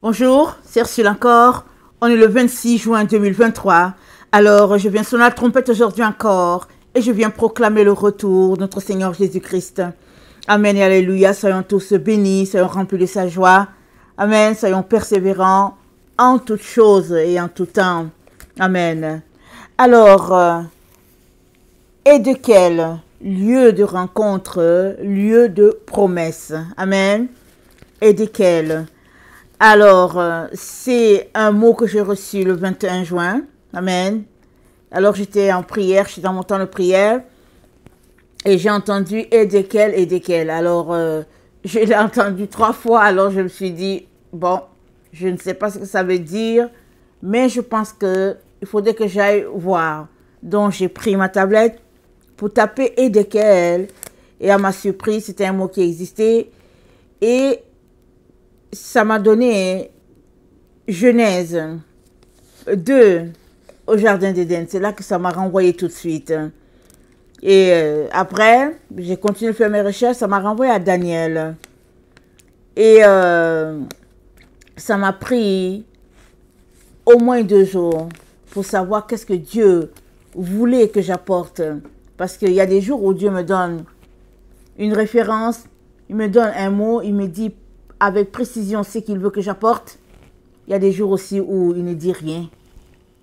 Bonjour, c'est Ursule encore. On est le 26 juin 2023. Alors, je viens sonner la trompette aujourd'hui encore et je viens proclamer le retour de notre Seigneur Jésus-Christ. Amen et alléluia. Soyons tous bénis, soyons remplis de sa joie. Amen. Soyons persévérants en toutes choses et en tout temps. Amen. Alors, et de quel lieu de rencontre, lieu de promesse? Amen. Et de quel? Alors, c'est un mot que j'ai reçu le 21 juin. Amen. Alors, j'étais en prière, j'étais dans mon temps de prière. Et j'ai entendu et desquels. Alors, je l'ai entendu 3 fois. Alors, je me suis dit, bon, je ne sais pas ce que ça veut dire. Mais je pense qu'il faudrait que j'aille voir. Donc, j'ai pris ma tablette pour taper et desquels. Et à ma surprise, c'était un mot qui existait. Et ça m'a donné Genèse 2 au Jardin d'Éden. C'est là que ça m'a renvoyé tout de suite. Et après, j'ai continué de faire mes recherches. Ça m'a renvoyé à Daniel. Et ça m'a pris au moins 2 jours pour savoir qu'est-ce que Dieu voulait que j'apporte. Parce qu'il y a des jours où Dieu me donne une référence, il me donne un mot, il me dit avec précision ce qu'il veut que j'apporte. Il y a des jours aussi où il ne dit rien.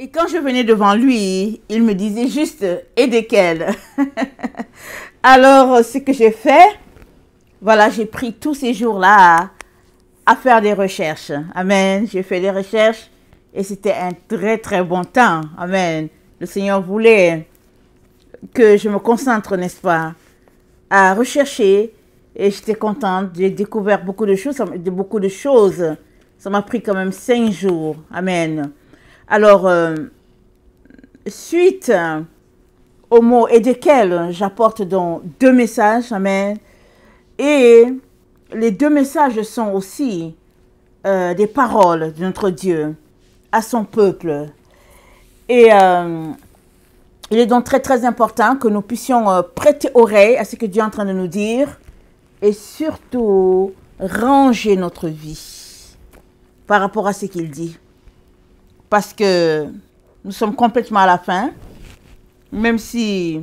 Et quand je venais devant lui, il me disait juste « et desquels ?» Alors, ce que j'ai fait, voilà, j'ai pris tous ces jours-là à faire des recherches. Amen. J'ai fait des recherches et c'était un très, très bon temps. Amen. Le Seigneur voulait que je me concentre, n'est-ce pas, à rechercher. Et j'étais contente. J'ai découvert beaucoup de choses. Ça m'a pris quand même 5 jours. Amen. Alors, suite au mot et desquels, j'apporte donc 2 messages. Amen. Et les 2 messages sont aussi des paroles de notre Dieu à son peuple. Et il est donc très, très important que nous puissions prêter oreille à ce que Dieu est en train de nous dire. Et surtout, ranger notre vie par rapport à ce qu'il dit. Parce que nous sommes complètement à la fin, même si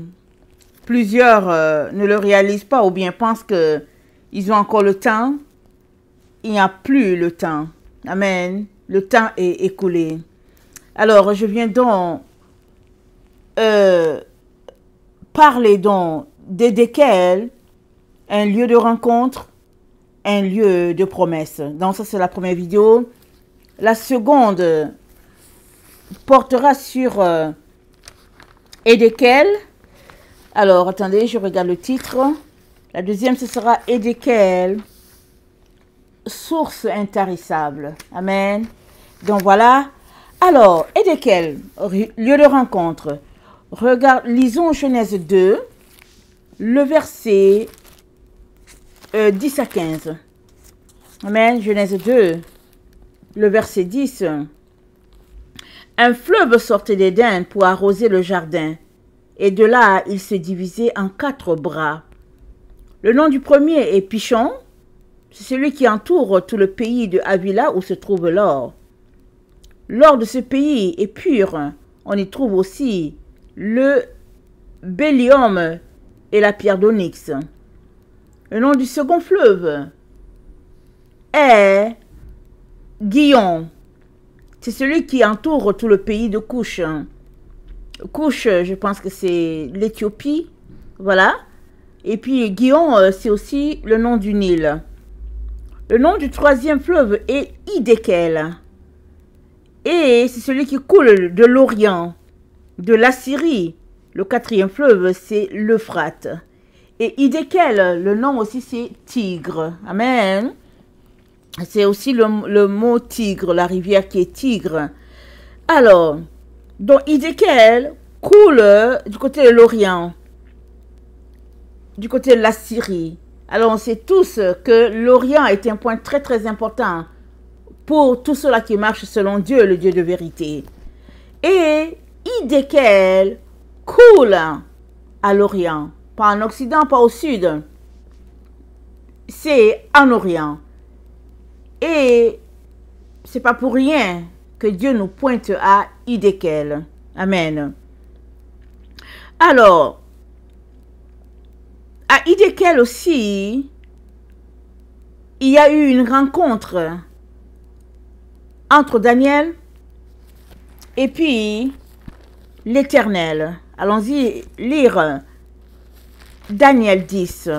plusieurs ne le réalisent pas ou bien pensent qu'ils ont encore le temps, il n'y a plus le temps. Amen. Le temps est écoulé. Alors, je viens donc parler donc desquels un lieu de rencontre, un lieu de promesse. Donc ça, c'est la première vidéo. La seconde portera sur et desquels. Alors, attendez, je regarde le titre. La deuxième, ce sera et desquels source intarissable. Amen. Donc voilà. Alors, et desquels lieu de rencontre. Lisons Genèse 2, le verset 10 à 15. Amen. Genèse 2, le verset 10. Un fleuve sortait d'Éden pour arroser le jardin, et de là il se divisait en 4 bras. Le nom du premier est Pishon, c'est celui qui entoure tout le pays de Havila où se trouve l'or. L'or de ce pays est pur, on y trouve aussi le bélium et la pierre d'onyx. Le nom du second fleuve est Gihon. C'est celui qui entoure tout le pays de Couche. Couche, je pense que c'est l'Éthiopie. Voilà. Et puis Gihon, c'est aussi le nom du Nil. Le nom du troisième fleuve est Hiddekel. Et c'est celui qui coule de l'Orient, de l'Assyrie. Le 4e fleuve, c'est l'Euphrate. Et Hiddekel, le nom aussi, c'est Tigre. Amen. C'est aussi le mot Tigre, la rivière qui est Tigre. Alors, donc Hiddekel coule du côté de l'Orient, du côté de l'Assyrie. Alors, on sait tous que l'Orient est un point très, très important pour tous ceux-là qui marchent selon Dieu, le Dieu de vérité. Et Hiddekel coule à l'Orient. Pas en Occident, pas au Sud. C'est en Orient. Et c'est pas pour rien que Dieu nous pointe à Hidékel. Amen. Alors, à Hidékel aussi, il y a eu une rencontre entre Daniel et puis l'Éternel. Allons-y lire Daniel 10.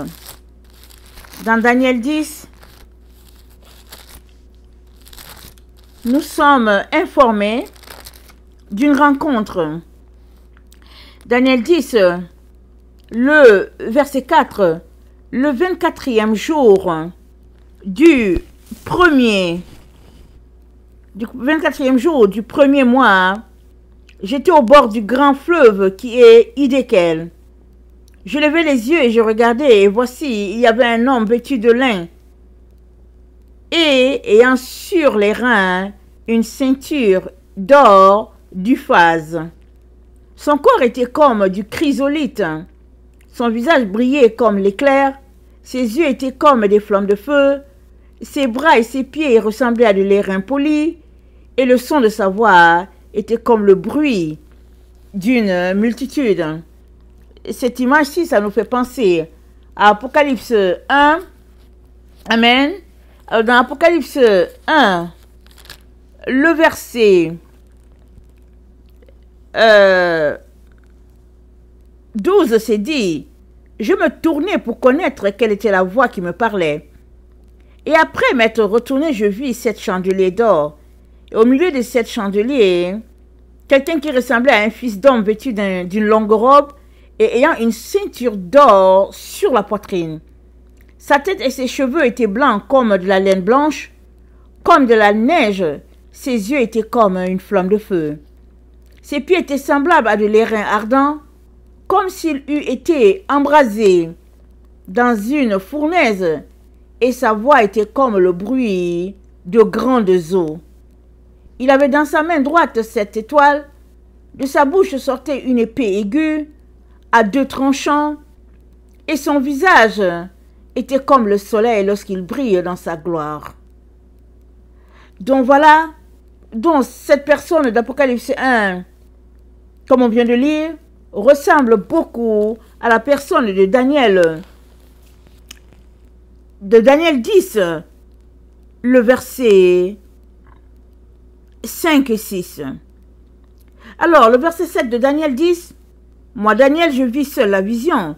Dans Daniel 10, nous sommes informés d'une rencontre. Daniel 10, le verset 4, le 24e jour du 24e jour du premier mois, j'étais au bord du grand fleuve qui est Hidékel. Je levai les yeux et je regardais, et voici, il y avait un homme vêtu de lin, et ayant sur les reins une ceinture d'or d'Uphaz. Son corps était comme du chrysolite, son visage brillait comme l'éclair, ses yeux étaient comme des flammes de feu, ses bras et ses pieds ressemblaient à de l'airain poli, et le son de sa voix était comme le bruit d'une multitude. Cette image-ci, ça nous fait penser à Apocalypse 1. Amen. Alors, dans Apocalypse 1, le verset 12, c'est dit: je me tournai pour connaître quelle était la voix qui me parlait. Et après m'être retourné, je vis 7 chandeliers d'or. Et au milieu de 7 chandeliers, quelqu'un qui ressemblait à un fils d'homme vêtu d'une longue robe et ayant une ceinture d'or sur la poitrine. Sa tête et ses cheveux étaient blancs comme de la laine blanche, comme de la neige. Ses yeux étaient comme une flamme de feu. Ses pieds étaient semblables à de l'airain ardent, comme s'il eût été embrasé dans une fournaise, et sa voix était comme le bruit de grandes eaux. Il avait dans sa main droite 7 étoiles, de sa bouche sortait une épée aiguë, à 2 tranchants, et son visage était comme le soleil lorsqu'il brille dans sa gloire. Donc voilà, donc cette personne d'Apocalypse 1, comme on vient de lire, ressemble beaucoup à la personne de Daniel 10, le verset 5 et 6. Alors, le verset 7 de Daniel 10, moi, Daniel, je vis seul la vision,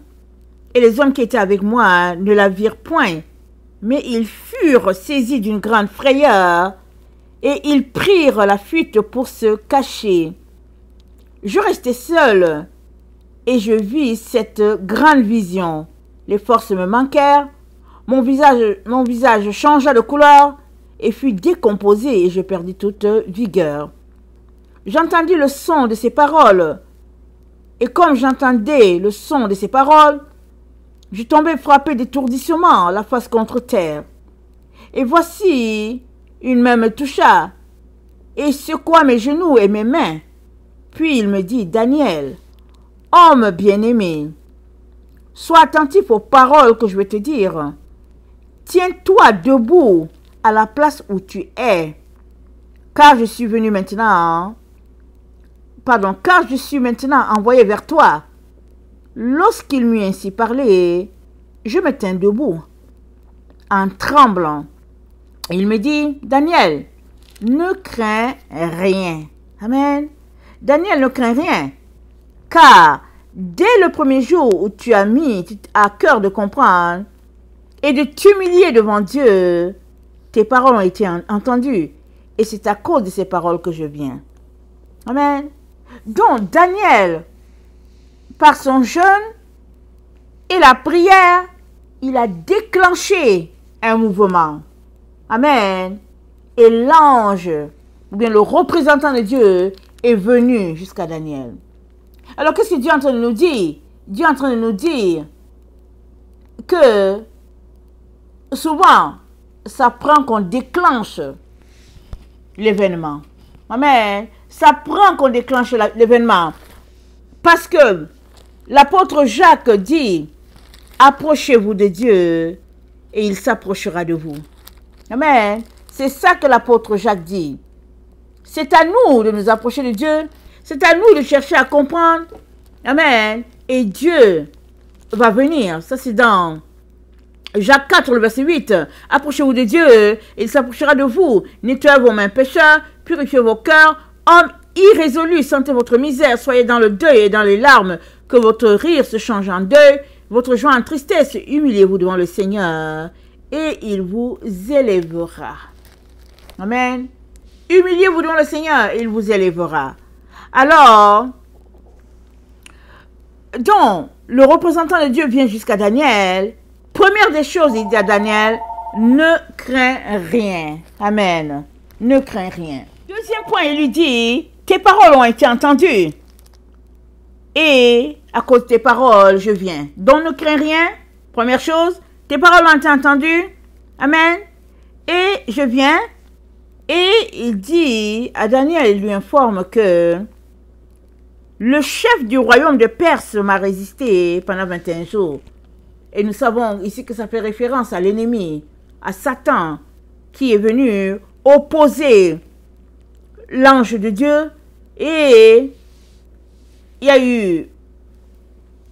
et les hommes qui étaient avec moi ne la virent point, mais ils furent saisis d'une grande frayeur, et ils prirent la fuite pour se cacher. Je restai seul, et je vis cette grande vision. Les forces me manquèrent, mon visage changea de couleur, et fut décomposé, et je perdis toute vigueur. J'entendis le son de ces paroles, et comme j'entendais le son de ces paroles, je tombai frappé d'étourdissement, la face contre terre. Et voici, une main me toucha, et secoua mes genoux et mes mains. Puis il me dit: Daniel, homme bien-aimé, sois attentif aux paroles que je vais te dire. Tiens-toi debout à la place où tu es, car je suis maintenant envoyé vers toi. Lorsqu'il m'eut ainsi parlé, je me tins debout, en tremblant. Il me dit: Daniel, ne crains rien. Amen. Daniel, ne crains rien, car dès le premier jour où tu as mis à cœur de comprendre et de t'humilier devant Dieu, tes paroles ont été entendues, et c'est à cause de ces paroles que je viens. Amen. Donc, Daniel, par son jeûne et la prière, il a déclenché un mouvement. Amen. Et l'ange, ou bien le représentant de Dieu, est venu jusqu'à Daniel. Alors, qu'est-ce que Dieu est en train de nous dire? Dieu est en train de nous dire que souvent, ça prend qu'on déclenche l'événement. Amen. Ça prend qu'on déclenche l'événement. Parce que l'apôtre Jacques dit: approchez-vous de Dieu et il s'approchera de vous. Amen. C'est ça que l'apôtre Jacques dit. C'est à nous de nous approcher de Dieu. C'est à nous de chercher à comprendre. Amen. Et Dieu va venir. Ça, c'est dans Jacques 4, le verset 8. Approchez-vous de Dieu, et il s'approchera de vous. Nettoyez vos mains pécheurs, purifiez vos cœurs. Hommes irrésolus, sentez votre misère, soyez dans le deuil et dans les larmes. Que votre rire se change en deuil, votre joie en tristesse. Humiliez-vous devant le Seigneur, et il vous élèvera. Amen. Humiliez-vous devant le Seigneur, et il vous élèvera. Alors, donc, le représentant de Dieu vient jusqu'à Daniel. Première des choses, il dit à Daniel, ne crains rien. Amen. Ne crains rien. Deuxième point, il lui dit, tes paroles ont été entendues. Et à cause de tes paroles, je viens. Donc, ne crains rien. Première chose, tes paroles ont été entendues. Amen. Et je viens. Et il dit à Daniel, il lui informe que le chef du royaume de Perse m'a résisté pendant 21 jours. Et nous savons ici que ça fait référence à l'ennemi, à Satan, qui est venu opposer l'ange de Dieu. Et il y a eu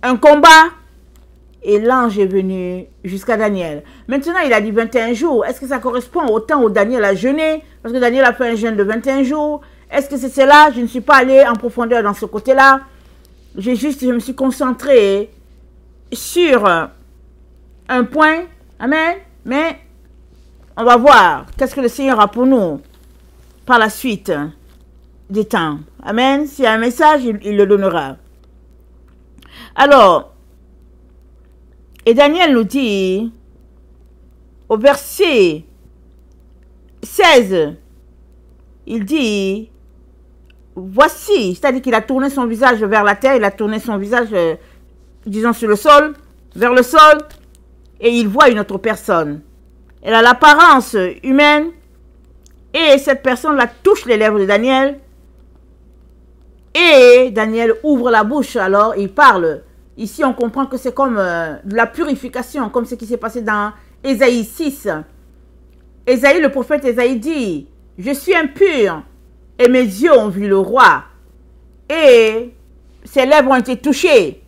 un combat. Et l'ange est venu jusqu'à Daniel. Maintenant, il a dit 21 jours. Est-ce que ça correspond au temps où Daniel a jeûné? Parce que Daniel a fait un jeûne de 21 jours. Est-ce que c'est cela? Je ne suis pas allé en profondeur dans ce côté-là. Je me suis concentré sur un point. Amen. Mais on va voir qu'est-ce que le Seigneur a pour nous par la suite des temps. Amen. S'il y a un message, il le donnera. Alors, et Daniel nous dit, au verset 16, il dit, voici, c'est-à-dire qu'il a tourné son visage vers la terre, il a tourné son visage, disons, sur le sol, vers le sol, et il voit une autre personne. Elle a l'apparence humaine, et cette personne-là touche les lèvres de Daniel, et Daniel ouvre la bouche, alors il parle. Ici, on comprend que c'est comme de la purification, comme ce qui s'est passé dans Ésaïe 6. Ésaïe, le prophète Ésaïe dit, « Je suis impur, et mes yeux ont vu le roi. » Et ses lèvres ont été touchées,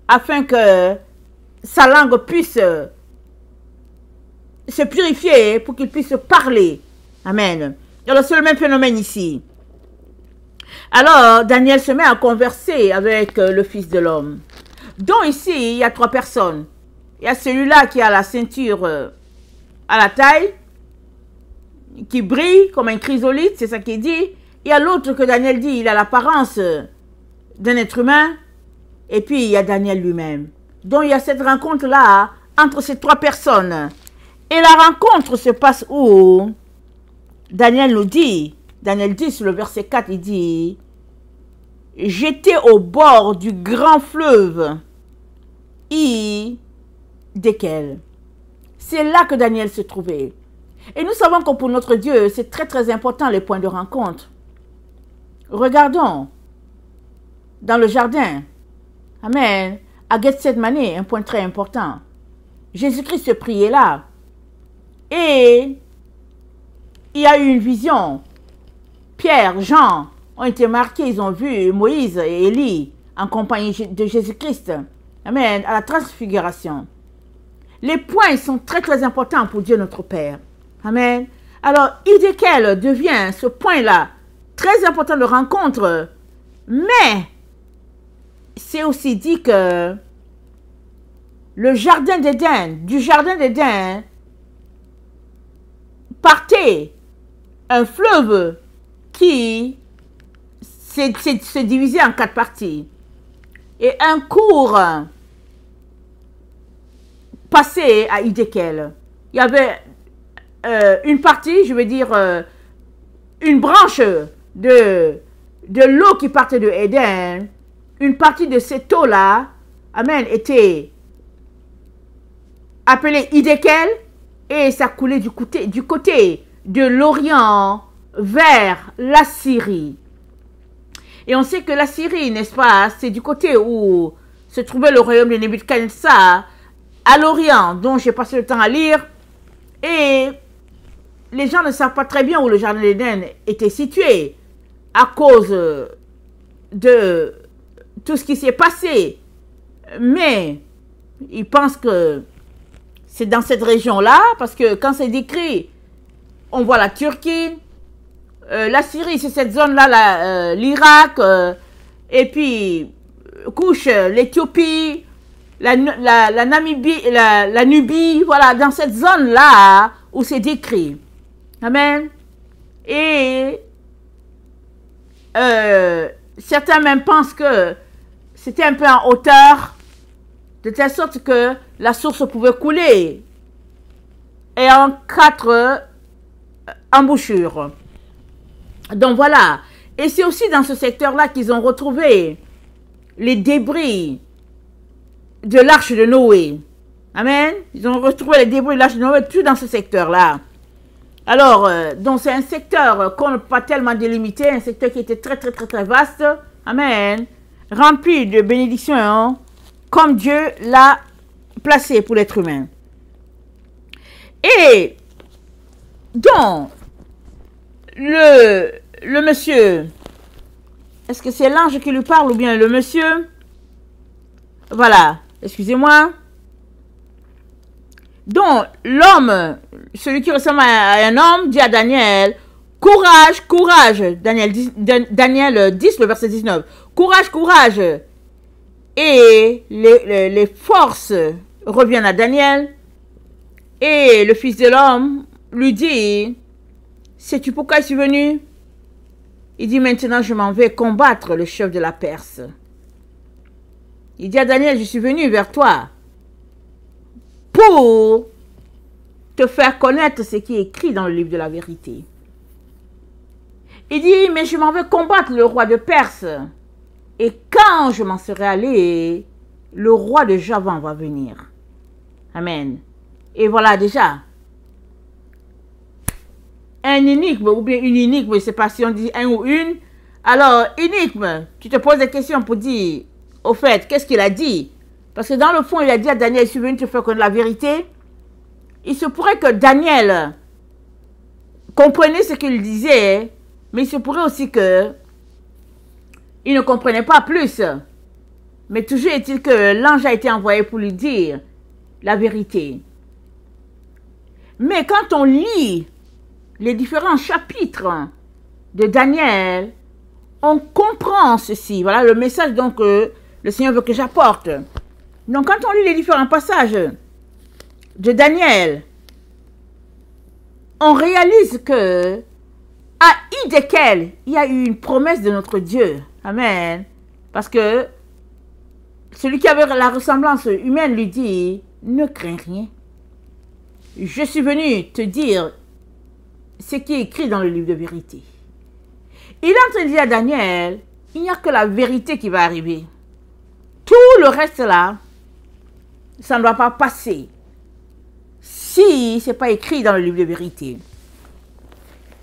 afin que sa langue puisse se purifier, pour qu'il puisse parler. Amen. Alors, c'est le même phénomène ici. Alors, Daniel se met à converser avec le Fils de l'homme. Donc ici, il y a trois personnes. Il y a celui-là qui a la ceinture à la taille, qui brille comme un chrysolite, c'est ça qu'il dit. Il y a l'autre que Daniel dit, il a l'apparence d'un être humain. Et puis, il y a Daniel lui-même. Donc, il y a cette rencontre-là entre ces trois personnes. Et la rencontre se passe où? Daniel nous dit, Daniel dit sur le verset 4, il dit, « J'étais au bord du grand fleuve, Hiddekel. » C'est là que Daniel se trouvait. Et nous savons que pour notre Dieu, c'est très très important les points de rencontre. Regardons dans le jardin. Amen. À Gethsemane, un point très important. Jésus-Christ se priait là. Et il y a eu une vision. Pierre, Jean ont été marqués, ils ont vu Moïse et Élie en compagnie de Jésus-Christ. Amen. À la transfiguration. Les points sont très très importants pour Dieu notre Père. Amen. Alors, Hiddekel devient ce point-là très important de rencontre. Mais, c'est aussi dit que le jardin d'Éden, du jardin d'Éden, partait un fleuve qui s'est divisé en 4 parties. Et un cours passait à Hiddekel. Il y avait une partie, je veux dire, une branche de l'eau qui partait de Éden. Une partie de cette eau-là, amen, était appelée Hiddekel. Et ça coulait du côté de l'Orient vers la Syrie. Et on sait que la Syrie, n'est-ce pas, c'est du côté où se trouvait le royaume de Nebuchadnezzar, à l'Orient, dont j'ai passé le temps à lire. Et les gens ne savent pas très bien où le jardin d'Éden était situé à cause de tout ce qui s'est passé. Mais ils pensent que c'est dans cette région-là, parce que quand c'est décrit, on voit la Turquie, la Syrie, c'est cette zone-là, l'Irak, et puis couche l'Éthiopie, la Namibie, la Nubie, voilà, dans cette zone-là où c'est décrit. Amen. Et certains même pensent que c'était un peu en hauteur, de telle sorte que la source pouvait couler, et en 4 embouchures. Donc voilà. Et c'est aussi dans ce secteur-là qu'ils ont retrouvé les débris de l'arche de Noé. Amen. Ils ont retrouvé les débris de l'arche de Noé, tout dans ce secteur-là. Alors, donc c'est un secteur qu'on ne peut pas tellement délimiter, un secteur qui était très, très, très, très vaste. Amen. Rempli de bénédictions, hein, comme Dieu l'a placé pour l'être humain. Et donc, le monsieur, est-ce que c'est l'ange qui lui parle ou bien le monsieur? Voilà, excusez-moi. Donc, l'homme, celui qui ressemble à un homme, dit à Daniel, courage, courage. Daniel 10, le verset 19. Courage, courage. Et les forces reviennent à Daniel. Et le fils de l'homme lui dit, sais-tu pourquoi je suis venu? Il dit, maintenant je m'en vais combattre le chef de la Perse. Il dit à Daniel, je suis venu vers toi pour te faire connaître ce qui est écrit dans le livre de la vérité. Il dit, mais je m'en vais combattre le roi de Perse. Et quand je m'en serai allé, le roi de Javan va venir. Amen. Et voilà déjà. Un énigme, ou bien une énigme, je ne sais pas si on dit un ou une. Alors, énigme, tu te poses des questions pour dire, au fait, qu'est-ce qu'il a dit? Parce que dans le fond, il a dit à Daniel, je suis venu te faire connaître la vérité. Il se pourrait que Daniel comprenait ce qu'il disait, mais il se pourrait aussi que il ne comprenait pas plus. Mais toujours est-il que l'ange a été envoyé pour lui dire la vérité. Mais quand on lit les différents chapitres de Daniel, on comprend ceci. Voilà le message donc que le Seigneur veut que j'apporte. Donc quand on lit les différents passages de Daniel, on réalise que à Idékel, il y a eu une promesse de notre Dieu. Amen. Parce que celui qui avait la ressemblance humaine lui dit, ne crains rien. Je suis venu te dire ce qui est écrit dans le livre de vérité. Il a entendu à Daniel, il n'y a que la vérité qui va arriver. Tout le reste là, ça ne doit pas passer si ce n'est pas écrit dans le livre de vérité.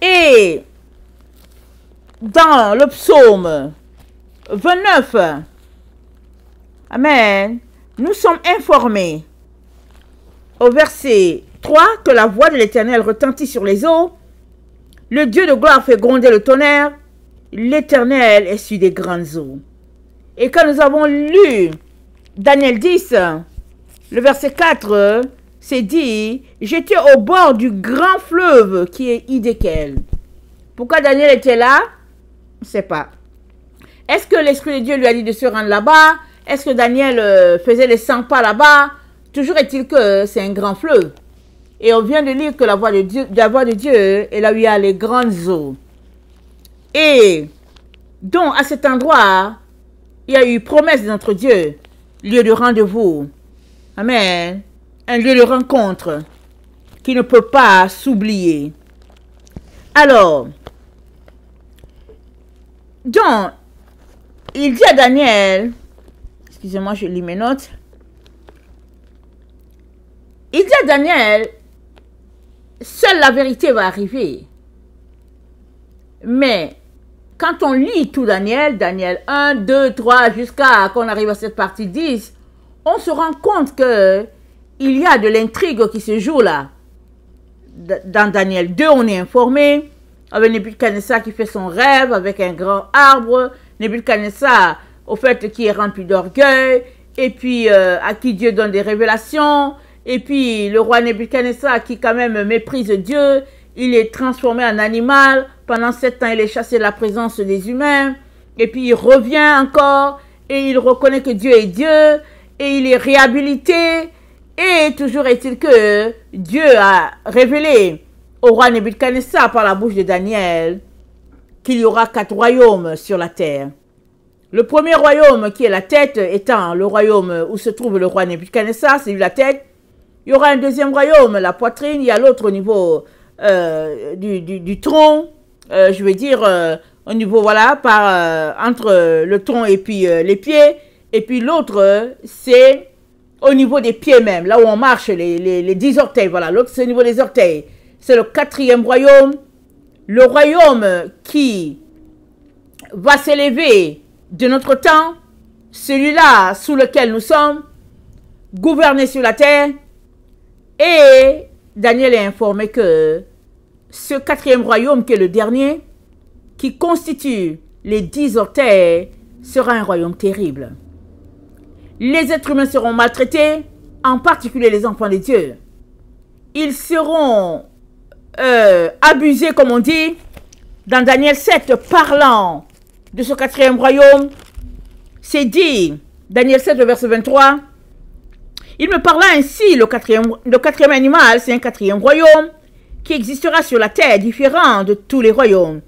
Et dans le psaume 29, amen, nous sommes informés au verset 3 que la voix de l'Éternel retentit sur les eaux, le Dieu de gloire fait gronder le tonnerre, l'Éternel est sur des grandes eaux. Et quand nous avons lu Daniel 10, le verset 4, c'est dit, j'étais au bord du grand fleuve qui est Idékel. Pourquoi Daniel était là? Je ne sais pas. Est-ce que l'Esprit de Dieu lui a dit de se rendre là-bas? Est-ce que Daniel faisait les 100 pas là-bas? Toujours est-il que c'est un grand fleuve. Et on vient de lire que la voix de Dieu est là où il y a les grandes eaux. Et donc, à cet endroit, il y a eu promesse de notre Dieu, lieu de rendez-vous. Amen. Un lieu de rencontre qui ne peut pas s'oublier. Alors, donc, il dit à Daniel, excusez-moi, je lis mes notes. Il dit à Daniel, seule la vérité va arriver. Mais, quand on lit tout Daniel, Daniel 1, 2, 3, jusqu'à qu'on arrive à cette partie 10, on se rend compte que il y a de l'intrigue qui se joue là, dans Daniel 2, on est informé, avec Nebuchadnezzar qui fait son rêve avec un grand arbre, Nebuchadnezzar, au fait, qui est rempli d'orgueil, et puis à qui Dieu donne des révélations, et puis le roi Nebuchadnezzar qui quand même méprise Dieu, il est transformé en animal, pendant 7 ans il est chassé de la présence des humains, et puis il revient encore, et il reconnaît que Dieu est Dieu, et il est réhabilité, et toujours est-il que Dieu a révélé au roi Nebuchadnezzar par la bouche de Daniel qu'il y aura 4 royaumes sur la terre. Le premier royaume qui est la tête étant le royaume où se trouve le roi Nebuchadnezzar, c'est lui la tête. Il y aura un deuxième royaume, la poitrine, il y a l'autre au niveau du tronc, je veux dire au niveau, voilà, entre le tronc et puis les pieds. Et puis l'autre, c'est au niveau des pieds même, là où on marche, les 10 orteils, voilà. L'autre, c'est au niveau des orteils. C'est le 4e royaume, le royaume qui va s'élever de notre temps, celui-là sous lequel nous sommes, gouverner sur la terre. Et Daniel est informé que ce 4e royaume, qui est le dernier, qui constitue les 10 orteils, sera un royaume terrible. Les êtres humains seront maltraités, en particulier les enfants de Dieu. Ils seront abusés, comme on dit, dans Daniel 7, parlant de ce 4e royaume. C'est dit, Daniel 7, le verset 23, il me parla ainsi, le quatrième animal, c'est un 4e royaume qui existera sur la terre, différent de tous les royaumes,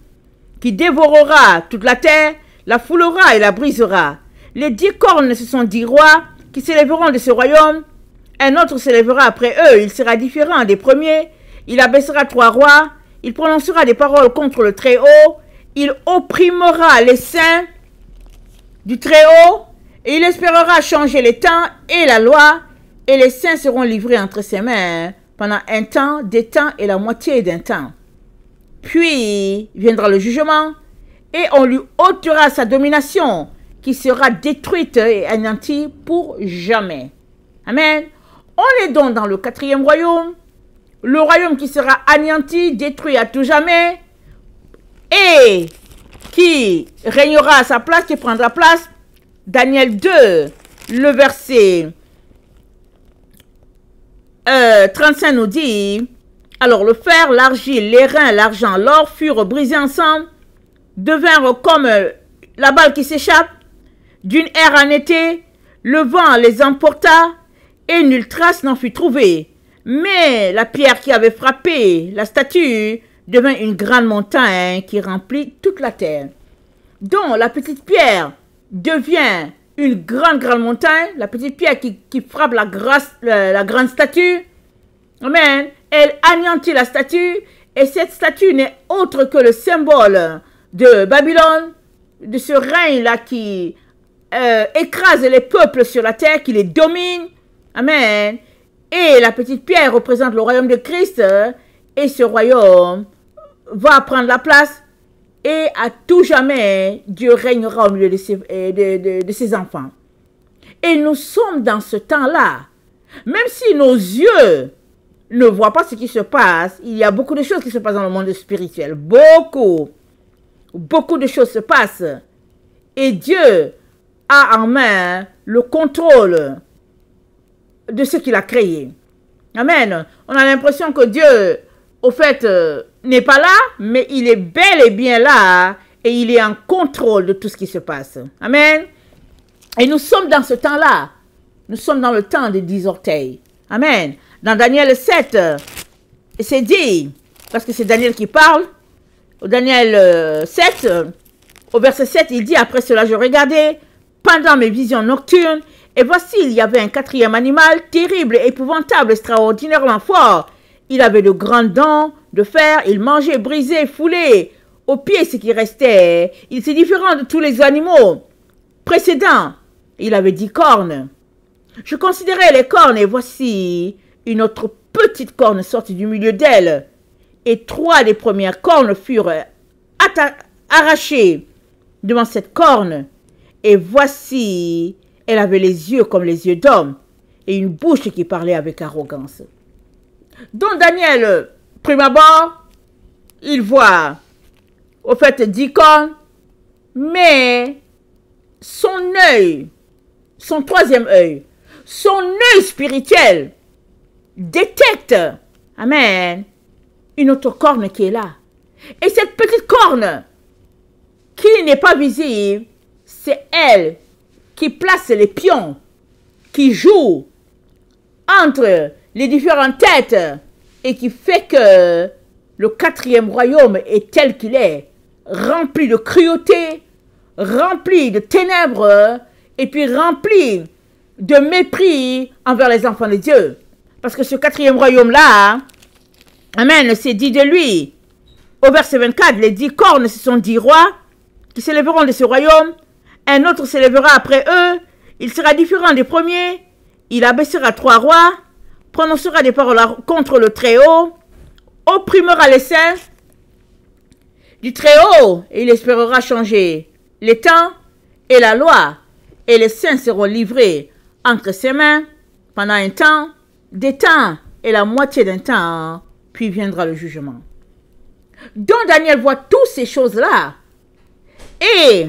qui dévorera toute la terre, la foulera et la brisera. Les 10 cornes, ce sont 10 rois qui s'élèveront de ce royaume. Un autre s'élèvera après eux, il sera différent des premiers. Il abaissera 3 rois, il prononcera des paroles contre le Très-Haut, il opprimera les saints du Très-Haut, et il espérera changer les temps et la loi, et les saints seront livrés entre ses mains pendant un temps, des temps et la moitié d'un temps. Puis viendra le jugement, et on lui ôtera sa domination, qui sera détruite et anéantie pour jamais. Amen. On est donc dans le 4e royaume, le royaume qui sera anéanti, détruit à tout jamais, et qui régnera à sa place, qui prendra place. Daniel 2, le verset 35 nous dit, alors le fer, l'argile, les reins, l'argent, l'or furent brisés ensemble, devinrent comme la balle qui s'échappe d'une ère en été, le vent les emporta et nulle trace n'en fut trouvée. Mais la pierre qui avait frappé la statue devint une grande montagne qui remplit toute la terre. Donc la petite pierre devient une grande montagne, la petite pierre qui frappe la grande statue. Amen. Elle anéantit la statue et cette statue n'est autre que le symbole de Babylone, de ce règne-là qui écrase les peuples sur la terre, qui les domine. Amen. Et la petite pierre représente le royaume de Christ. Et ce royaume va prendre la place. Et à tout jamais, Dieu régnera au milieu de ses enfants. Et nous sommes dans ce temps-là. Même si nos yeux ne voient pas ce qui se passe, il y a beaucoup de choses qui se passent dans le monde spirituel. Beaucoup de choses se passent. Et Dieu a en main le contrôle de ce qu'il a créé. Amen. On a l'impression que Dieu, au fait, n'est pas là, mais il est bel et bien là et il est en contrôle de tout ce qui se passe. Amen. Et nous sommes dans ce temps-là. Nous sommes dans le temps des 10 orteils. Amen. Dans Daniel 7, c'est dit, parce que c'est Daniel qui parle, au Daniel 7, au verset 7, il dit, après cela, je regardais pendant mes visions nocturnes, et voici, il y avait un 4e animal, terrible, épouvantable, extraordinairement fort. Il avait de grandes dents de fer, il mangeait, brisait, foulait aux pieds ce qui restait. Il était différent de tous les animaux précédents. Il avait 10 cornes. Je considérais les cornes, et voici, une autre petite corne sortit du milieu d'elle. Et 3 des premières cornes furent arrachées devant cette corne. Et voici, elle avait les yeux comme les yeux d'homme et une bouche qui parlait avec arrogance. Donc Daniel prime abord, il voit au fait 10 cornes, mais son œil, son troisième œil, son œil spirituel détecte, amen, une autre corne qui est là. Et cette petite corne qui n'est pas visible, c'est elle qui place les pions, qui joue entre les différentes têtes et qui fait que le quatrième royaume est tel qu'il est, rempli de cruauté, rempli de ténèbres et puis rempli de mépris envers les enfants de Dieu. Parce que ce quatrième royaume-là, amen, c'est dit de lui. Au verset 24, les 10 cornes, ce sont 10 rois qui s'élèveront de ce royaume. Un autre s'élèvera après eux. Il sera différent des premiers. Il abaissera 3 rois, prononcera des paroles contre le Très-Haut, opprimera les saints du Très-Haut, et il espérera changer les temps et la loi. Et les saints seront livrés entre ses mains pendant un temps, des temps et la moitié d'un temps, puis viendra le jugement. Donc Daniel voit toutes ces choses-là. Et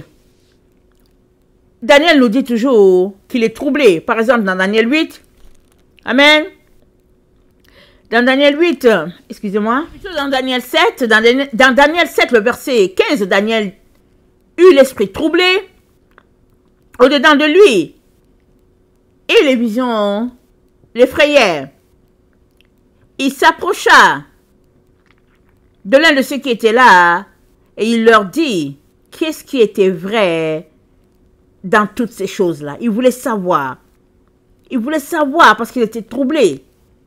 Daniel nous dit toujours qu'il est troublé. Par exemple, dans Daniel 8, amen. Dans Daniel 8, excusez-moi, plutôt dans Daniel 7, dans Daniel 7, le verset 15, Daniel eut l'esprit troublé au-dedans de lui. Et les visions l'effrayèrent. Il s'approcha de l'un de ceux qui étaient là et il leur dit qu'est-ce qui était vrai dans toutes ces choses-là. Il voulait savoir. Il voulait savoir parce qu'il était troublé.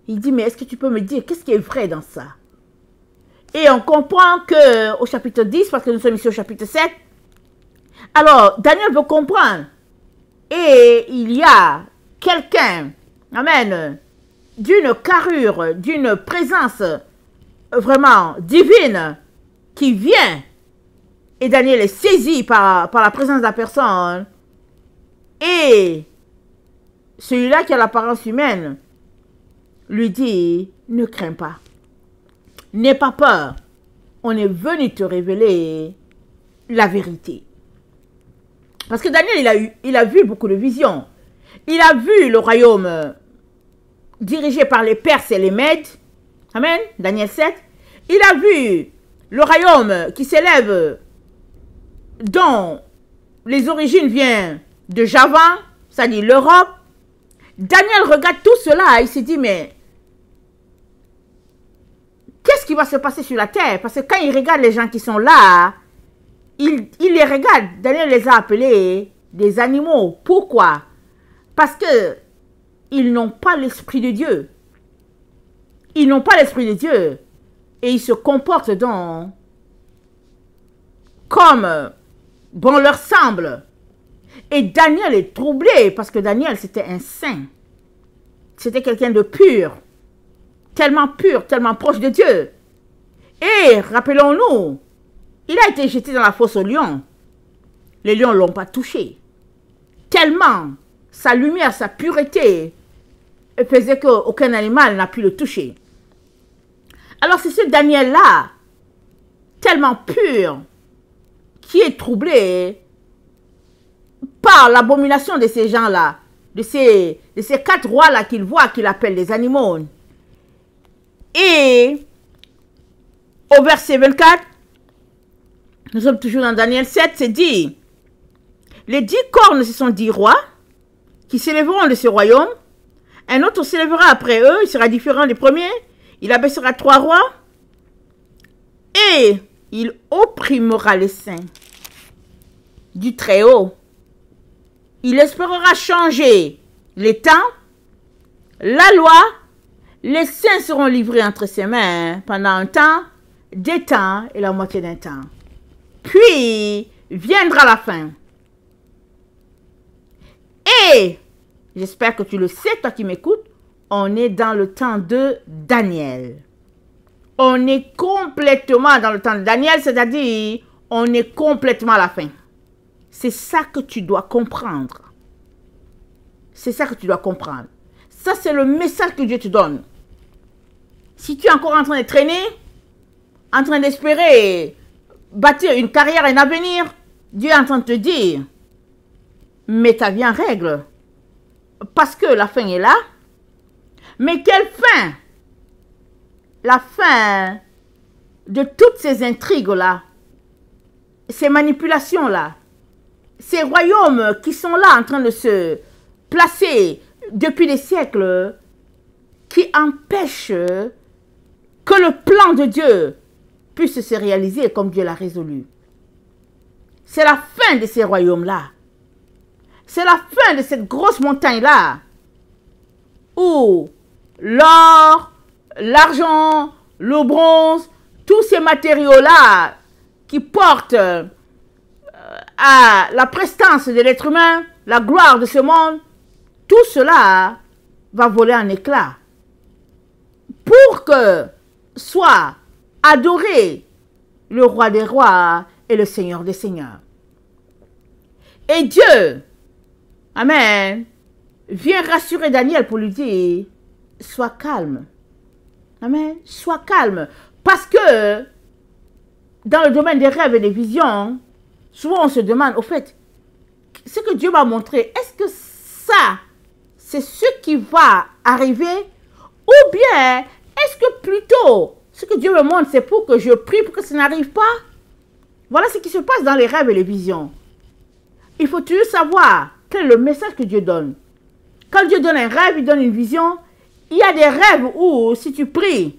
Il dit, mais est-ce que tu peux me dire qu'est-ce qui est vrai dans ça? Et on comprend que au chapitre 10, parce que nous sommes ici au chapitre 7, alors Daniel veut comprendre. Et il y a quelqu'un, amen, d'une carrure, d'une présence vraiment divine qui vient. Et Daniel est saisi par la présence de la personne. Et celui-là qui a l'apparence humaine lui dit, ne crains pas. N'aie pas peur. On est venu te révéler la vérité. Parce que Daniel, il a vu beaucoup de visions. Il a vu le royaume dirigé par les Perses et les Mèdes. Amen. Daniel 7. Il a vu le royaume qui s'élève, dont les origines viennent de Java, c'est-à-dire l'Europe. Daniel regarde tout cela et il s'est dit, mais qu'est-ce qui va se passer sur la terre? Parce que quand il regarde les gens qui sont là, il les regarde. Daniel les a appelés des animaux. Pourquoi? Parce que ils n'ont pas l'esprit de Dieu. Ils n'ont pas l'esprit de Dieu. Et ils se comportent donc comme bon leur semble. Et Daniel est troublé parce que Daniel, c'était un saint. C'était quelqu'un de pur, tellement proche de Dieu. Et rappelons-nous, il a été jeté dans la fosse aux lions. Les lions ne l'ont pas touché. Tellement sa lumière, sa pureté faisait qu'aucun animal n'a pu le toucher. Alors c'est ce Daniel-là, tellement pur, qui est troublé par l'abomination de ces gens-là, de ces 4 rois-là qu'il voit, qu'il appelle les animaux. Et au verset 24, nous sommes toujours dans Daniel 7, c'est dit, les 10 cornes, ce sont 10 rois qui s'élèveront de ce royaume. Un autre s'élèvera après eux, il sera différent des premiers. Il abaissera 3 rois et il opprimera les saints du Très-Haut. Il espérera changer les temps, la loi. Les saints seront livrés entre ses mains pendant un temps, des temps et la moitié d'un temps. Puis viendra la fin. Et j'espère que tu le sais, toi qui m'écoutes, on est dans le temps de Daniel. On est complètement dans le temps de Daniel, c'est-à-dire on est complètement à la fin. C'est ça que tu dois comprendre. C'est ça que tu dois comprendre. Ça, c'est le message que Dieu te donne. Si tu es encore en train de traîner, en train d'espérer bâtir une carrière et un avenir, Dieu est en train de te dire, mets ta vie en règle. Parce que la fin est là. Mais quelle fin? La fin de toutes ces intrigues-là, ces manipulations-là, ces royaumes qui sont là en train de se placer depuis des siècles, qui empêchent que le plan de Dieu puisse se réaliser comme Dieu l'a résolu. C'est la fin de ces royaumes-là. C'est la fin de cette grosse montagne-là, où l'or, l'argent, le bronze, tous ces matériaux-là qui portent à la prestance de l'être humain, la gloire de ce monde, tout cela va voler en éclats. Pour que soit adoré le roi des rois et le Seigneur des seigneurs. Et Dieu, amen, vient rassurer Daniel pour lui dire, sois calme. Amen, sois calme. Parce que dans le domaine des rêves et des visions, souvent on se demande, au fait, ce que Dieu m'a montré, est-ce que ça, c'est ce qui va arriver? Ou bien, est-ce que plutôt, ce que Dieu me montre, c'est pour que je prie, pour que ça n'arrive pas? Voilà ce qui se passe dans les rêves et les visions. Il faut toujours savoir quel est le message que Dieu donne. Quand Dieu donne un rêve, il donne une vision. Il y a des rêves où, si tu pries,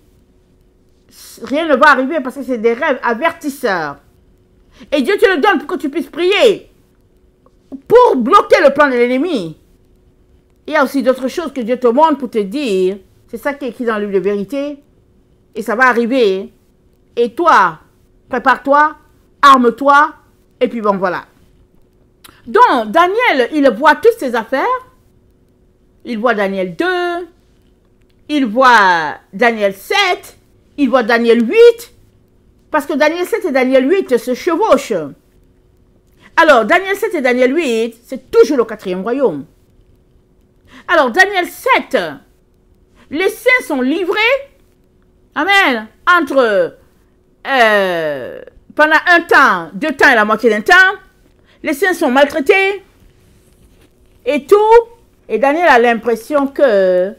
rien ne va arriver parce que c'est des rêves avertisseurs. Et Dieu te le donne pour que tu puisses prier, pour bloquer le plan de l'ennemi. Il y a aussi d'autres choses que Dieu te montre pour te dire, c'est ça qui est écrit dans le livre de vérité, et ça va arriver. Et toi, prépare-toi, arme-toi, et puis bon, voilà. Donc, Daniel, il voit toutes ces affaires. Il voit Daniel 2, il voit Daniel 7, il voit Daniel 8, parce que Daniel 7 et Daniel 8 se chevauchent. Alors, Daniel 7 et Daniel 8, c'est toujours le 4e royaume. Alors, Daniel 7, les saints sont livrés, amen, entre, pendant un temps, 2 temps et la moitié d'un temps, les saints sont maltraités, et tout, et Daniel a l'impression que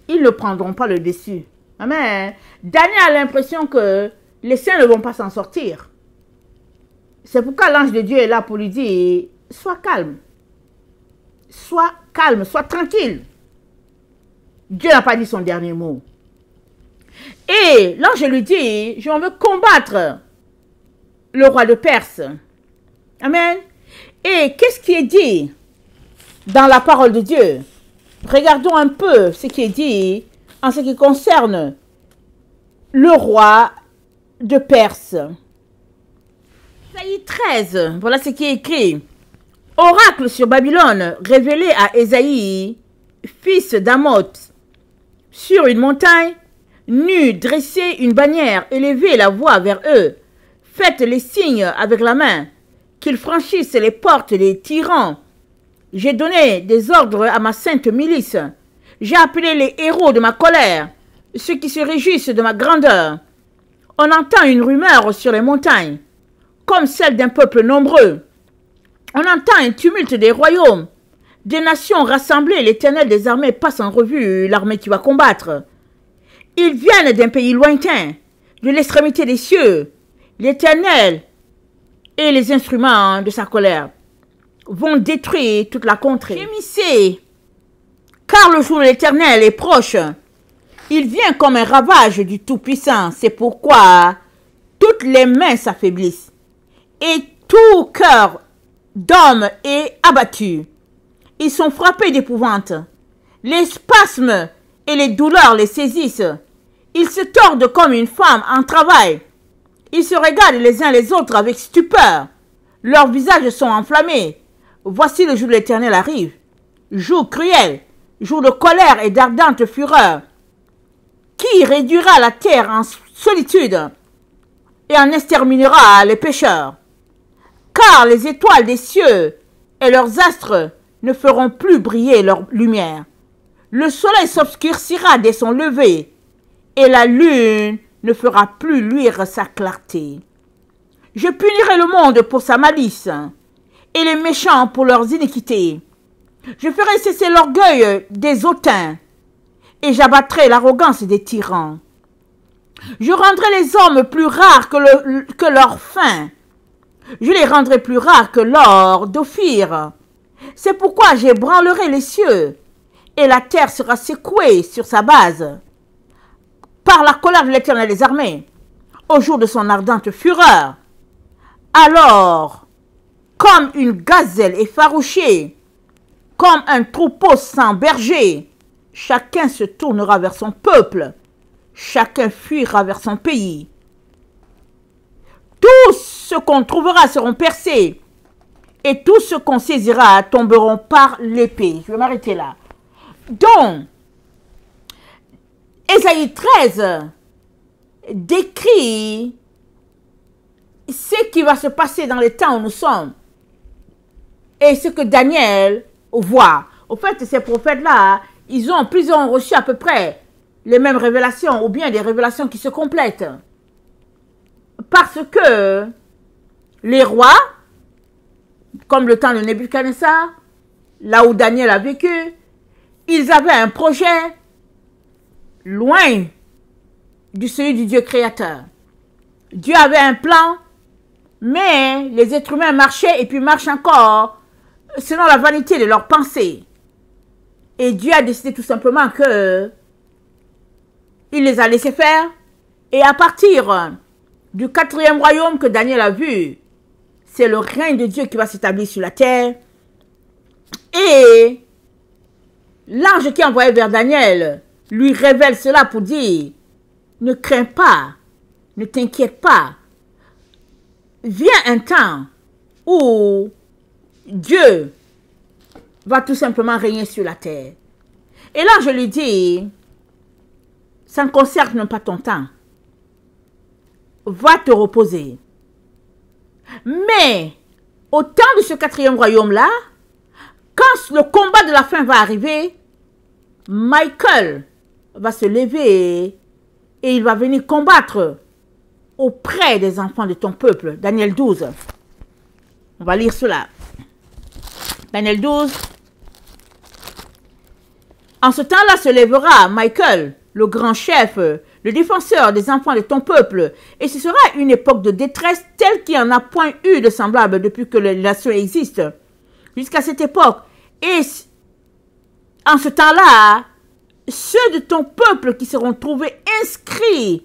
ils ne prendront pas le dessus. Amen. Daniel a l'impression que les saints ne vont pas s'en sortir. C'est pourquoi l'ange de Dieu est là pour lui dire, sois calme. Sois calme, sois tranquille. Dieu n'a pas dit son dernier mot. Et l'ange lui dit, je veux combattre le roi de Perse. Amen. Et qu'est-ce qui est dit dans la parole de Dieu? Regardons un peu ce qui est dit en ce qui concerne le roi de Perse. Ésaïe 13, voilà ce qui est écrit. Oracle sur Babylone, révélé à Ésaïe, fils d'Amoth, sur une montagne, nu, dressez une bannière, élevez la voix vers eux, faites les signes avec la main, qu'ils franchissent les portes des tyrans. J'ai donné des ordres à ma sainte milice. J'ai appelé les héros de ma colère, ceux qui se réjouissent de ma grandeur. On entend une rumeur sur les montagnes, comme celle d'un peuple nombreux. On entend un tumulte des royaumes, des nations rassemblées. L'Éternel des armées passe en revue l'armée qui va combattre. Ils viennent d'un pays lointain, de l'extrémité des cieux. L'Éternel et les instruments de sa colère vont détruire toute la contrée. Gémissez, car le jour de l'Éternel est proche. Il vient comme un ravage du Tout-Puissant. C'est pourquoi toutes les mains s'affaiblissent et tout cœur d'homme est abattu. Ils sont frappés d'épouvante. Les spasmes et les douleurs les saisissent. Ils se tordent comme une femme en travail. Ils se regardent les uns les autres avec stupeur. Leurs visages sont enflammés. Voici le jour de l'Éternel arrive. Jour cruel, jour de colère et d'ardente fureur. Qui réduira la terre en solitude et en exterminera les pécheurs? Car les étoiles des cieux et leurs astres ne feront plus briller leur lumière. Le soleil s'obscurcira dès son lever. et la lune ne fera plus luire sa clarté. Je punirai le monde pour sa malice, et les méchants pour leurs iniquités. Je ferai cesser l'orgueil des hautains, et j'abattrai l'arrogance des tyrans. Je rendrai les hommes plus rares que leur faim. Je les rendrai plus rares que l'or d'Ophir. C'est pourquoi j'ébranlerai les cieux, et la terre sera secouée sur sa base. Par la colère de l'Éternel des armées, au jour de son ardente fureur. Alors, comme une gazelle effarouchée, comme un troupeau sans berger, chacun se tournera vers son peuple, chacun fuira vers son pays. Tous ceux qu'on trouvera seront percés, et tous ceux qu'on saisira tomberont par l'épée. Je vais m'arrêter là. Donc, Ésaïe 13 décrit ce qui va se passer dans les temps où nous sommes et ce que Daniel voit. Au fait, ces prophètes-là, ils ont reçu à peu près les mêmes révélations ou bien des révélations qui se complètent. Parce que les rois, comme le temps de Nebuchadnezzar, là où Daniel a vécu, ils avaient un projet loin du celui du Dieu créateur. Dieu avait un plan, mais les êtres humains marchaient et puis marchent encore selon la vanité de leurs pensées. Et Dieu a décidé tout simplement que il les a laissés faire. Et à partir du 4e royaume que Daniel a vu, c'est le règne de Dieu qui va s'établir sur la terre. Et l'ange qui est envoyé vers Daniel lui révèle cela pour dire, ne crains pas, ne t'inquiète pas. Vient un temps où Dieu va tout simplement régner sur la terre. Et là, je lui dis, ça ne concerne pas ton temps. Va te reposer. Mais, au temps de ce 4e royaume-là, quand le combat de la fin va arriver, Michael va se lever et il va venir combattre auprès des enfants de ton peuple. Daniel 12. On va lire cela. Daniel 12. En ce temps-là se lèvera Michael, le grand chef, le défenseur des enfants de ton peuple, et ce sera une époque de détresse telle qu'il n'y en a point eu de semblable depuis que les nations existent. Jusqu'à cette époque. Et en ce temps-là, ceux de ton peuple qui seront trouvés inscrits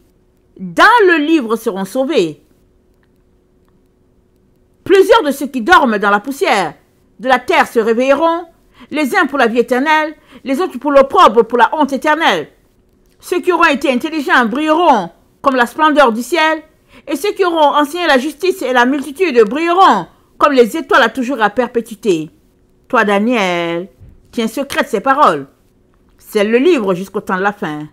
dans le livre seront sauvés. Plusieurs de ceux qui dorment dans la poussière de la terre se réveilleront, les uns pour la vie éternelle, les autres pour l'opprobre, pour la honte éternelle. Ceux qui auront été intelligents brilleront comme la splendeur du ciel, et ceux qui auront enseigné la justice et la multitude brilleront comme les étoiles à toujours à perpétuité. Toi, Daniel, tiens secrète ces paroles. C'est le livre jusqu'au temps de la fin.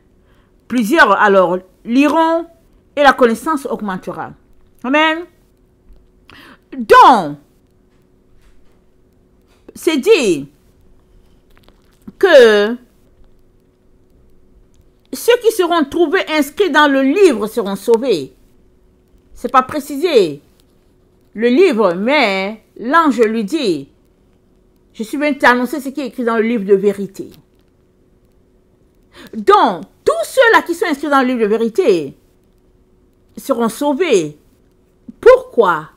Plusieurs alors liront et la connaissance augmentera. Amen. Donc, c'est dit que ceux qui seront trouvés inscrits dans le livre seront sauvés. C'est pas précisé le livre, mais l'ange lui dit, je suis venu t'annoncer ce qui est écrit dans le livre de vérité. Donc, tous ceux-là qui sont inscrits dans le livre de vérité seront sauvés. Pourquoi?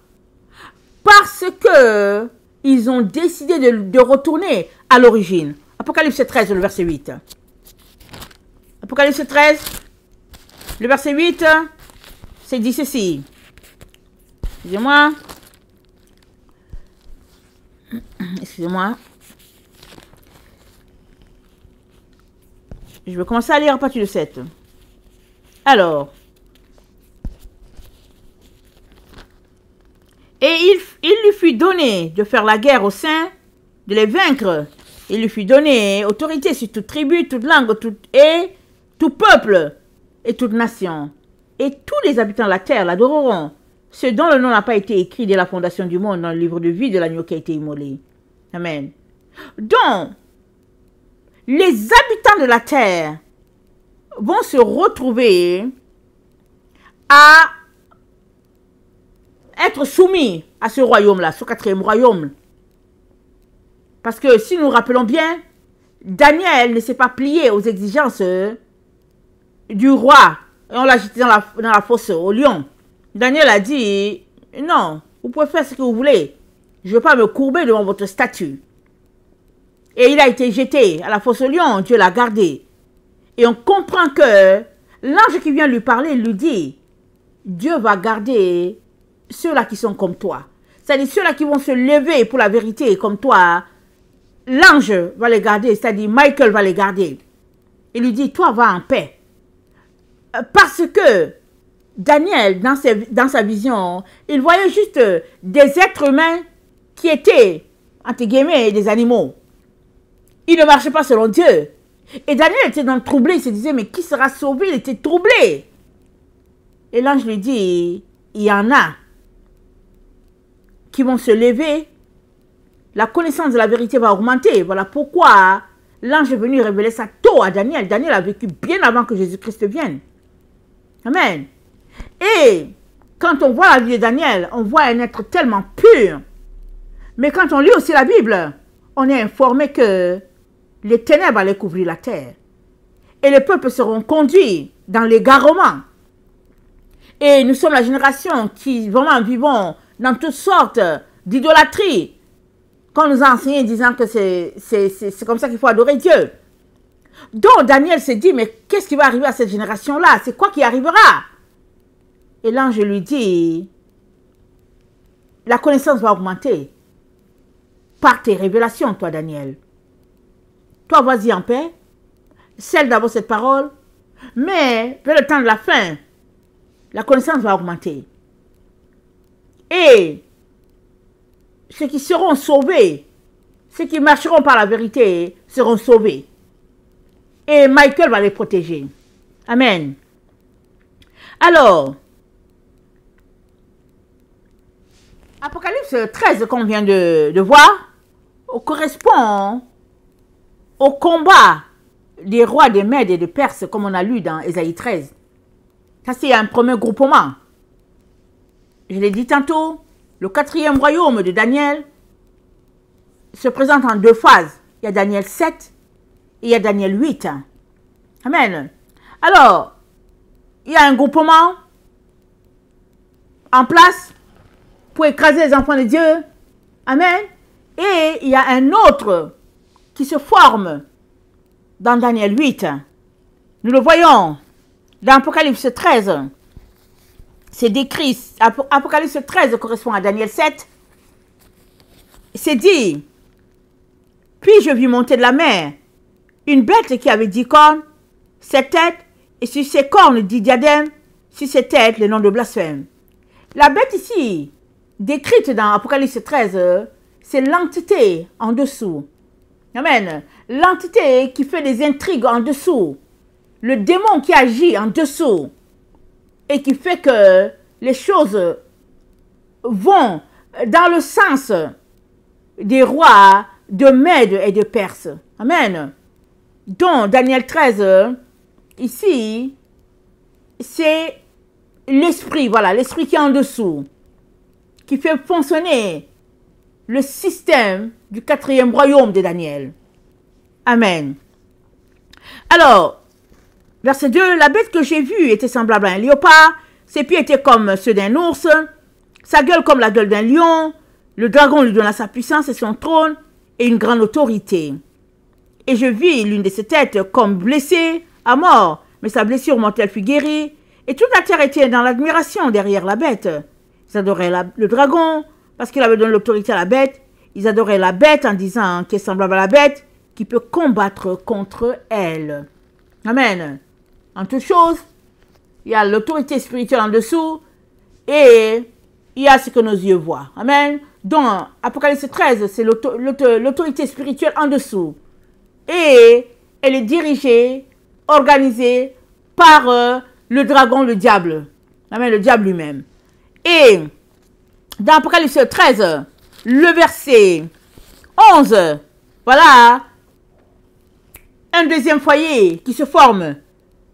Parce que ils ont décidé de retourner à l'origine. Apocalypse 13, le verset 8. Apocalypse 13, le verset 8, c'est dit ceci. Excusez-moi. Excusez-moi. Je vais commencer à lire à partir de 7. Alors. Et il lui fut donné de faire la guerre aux saints, de les vaincre. Il lui fut donné autorité sur toute tribu, toute langue, tout peuple et toute nation. Et tous les habitants de la terre l'adoreront. Ceux dont le nom n'a pas été écrit dès la fondation du monde dans le livre de vie de l'agneau qui a été immolé. Amen. Donc, les habitants de la terre vont se retrouver à être soumis à ce royaume-là, ce quatrième royaume. Parce que si nous rappelons bien, Daniel ne s'est pas plié aux exigences du roi. Et on l'a jeté dans la fosse au lion. Daniel a dit, non, vous pouvez faire ce que vous voulez. Je ne veux pas me courber devant votre statue. Et il a été jeté à la fosse au lion, Dieu l'a gardé. Et on comprend que l'ange qui vient lui parler, lui dit, Dieu va garder ceux-là qui sont comme toi. C'est-à-dire ceux-là qui vont se lever pour la vérité comme toi. L'ange va les garder, c'est-à-dire Michael va les garder. Il lui dit, toi va en paix. Parce que Daniel, dans sa vision, il voyait juste des êtres humains qui étaient, entre guillemets, des animaux. Il ne marchait pas selon Dieu. Et Daniel était dans le troublé, il se disait, mais qui sera sauvé? Il était troublé. Et l'ange lui dit, il y en a qui vont se lever, la connaissance de la vérité va augmenter. Voilà pourquoi l'ange est venu révéler ça tôt à Daniel. Daniel a vécu bien avant que Jésus-Christ vienne. Amen. Et quand on voit la vie de Daniel, on voit un être tellement pur. Mais quand on lit aussi la Bible, on est informé que les ténèbres allaient couvrir la terre. Et les peuples seront conduits dans l'égarement. Et nous sommes la génération qui vraiment vivons dans toutes sortes d'idolâtries qu'on nous a enseigné disant que c'est comme ça qu'il faut adorer Dieu. Donc Daniel s'est dit, mais qu'est-ce qui va arriver à cette génération-là? C'est quoi qui arrivera? Et l'ange lui dit, la connaissance va augmenter par tes révélations, toi Daniel. Toi, vas-y en paix, scelle d'abord cette parole, mais vers le temps de la fin, la connaissance va augmenter. Et ceux qui seront sauvés, ceux qui marcheront par la vérité, seront sauvés. Et Michael va les protéger. Amen. Alors, Apocalypse 13 qu'on vient de voir, correspond au combat des rois des Mèdes et des Perses, comme on a lu dans Ésaïe 13. Ça, c'est un premier groupement. Je l'ai dit tantôt, le quatrième royaume de Daniel se présente en deux phases. Il y a Daniel 7 et il y a Daniel 8. Amen. Alors, il y a un groupement en place pour écraser les enfants de Dieu. Amen. Et il y a un autre qui se forme dans Daniel 8. Nous le voyons dans Apocalypse 13. C'est décrit, Apocalypse 13 correspond à Daniel 7. C'est dit, puis je vis monter de la mer une bête qui avait 10 cornes, 7 têtes, et sur ses cornes 10 diadèmes, sur ses têtes le nom de blasphème. La bête ici, décrite dans Apocalypse 13, c'est l'entité en dessous. Amen. L'entité qui fait des intrigues en dessous. Le démon qui agit en dessous. Et qui fait que les choses vont dans le sens des rois de Mède et de Perse. Amen. Donc, Daniel 13, ici, c'est l'esprit, voilà, l'esprit qui est en dessous, qui fait fonctionner le système du quatrième royaume de Daniel. Amen. Alors, verset 2, la bête que j'ai vue était semblable à un léopard, ses pieds étaient comme ceux d'un ours, sa gueule comme la gueule d'un lion, le dragon lui donna sa puissance et son trône et une grande autorité. Et je vis l'une de ses têtes comme blessée à mort, mais sa blessure mortelle fut guérie, et toute la terre était dans l'admiration derrière la bête. Ils adoraient le dragon, parce qu'il avait donné l'autorité à la bête. Ils adoraient la bête en disant qu'elle est semblable à la bête, qui peut combattre contre elle. Amen. En toute chose, il y a l'autorité spirituelle en dessous, et il y a ce que nos yeux voient. Amen. Donc, Apocalypse 13, c'est l'autorité spirituelle en dessous. Et elle est dirigée, organisée par le dragon, le diable. Amen, le diable lui-même. Et dans Apocalypse 13, le verset 11, voilà un deuxième foyer qui se forme.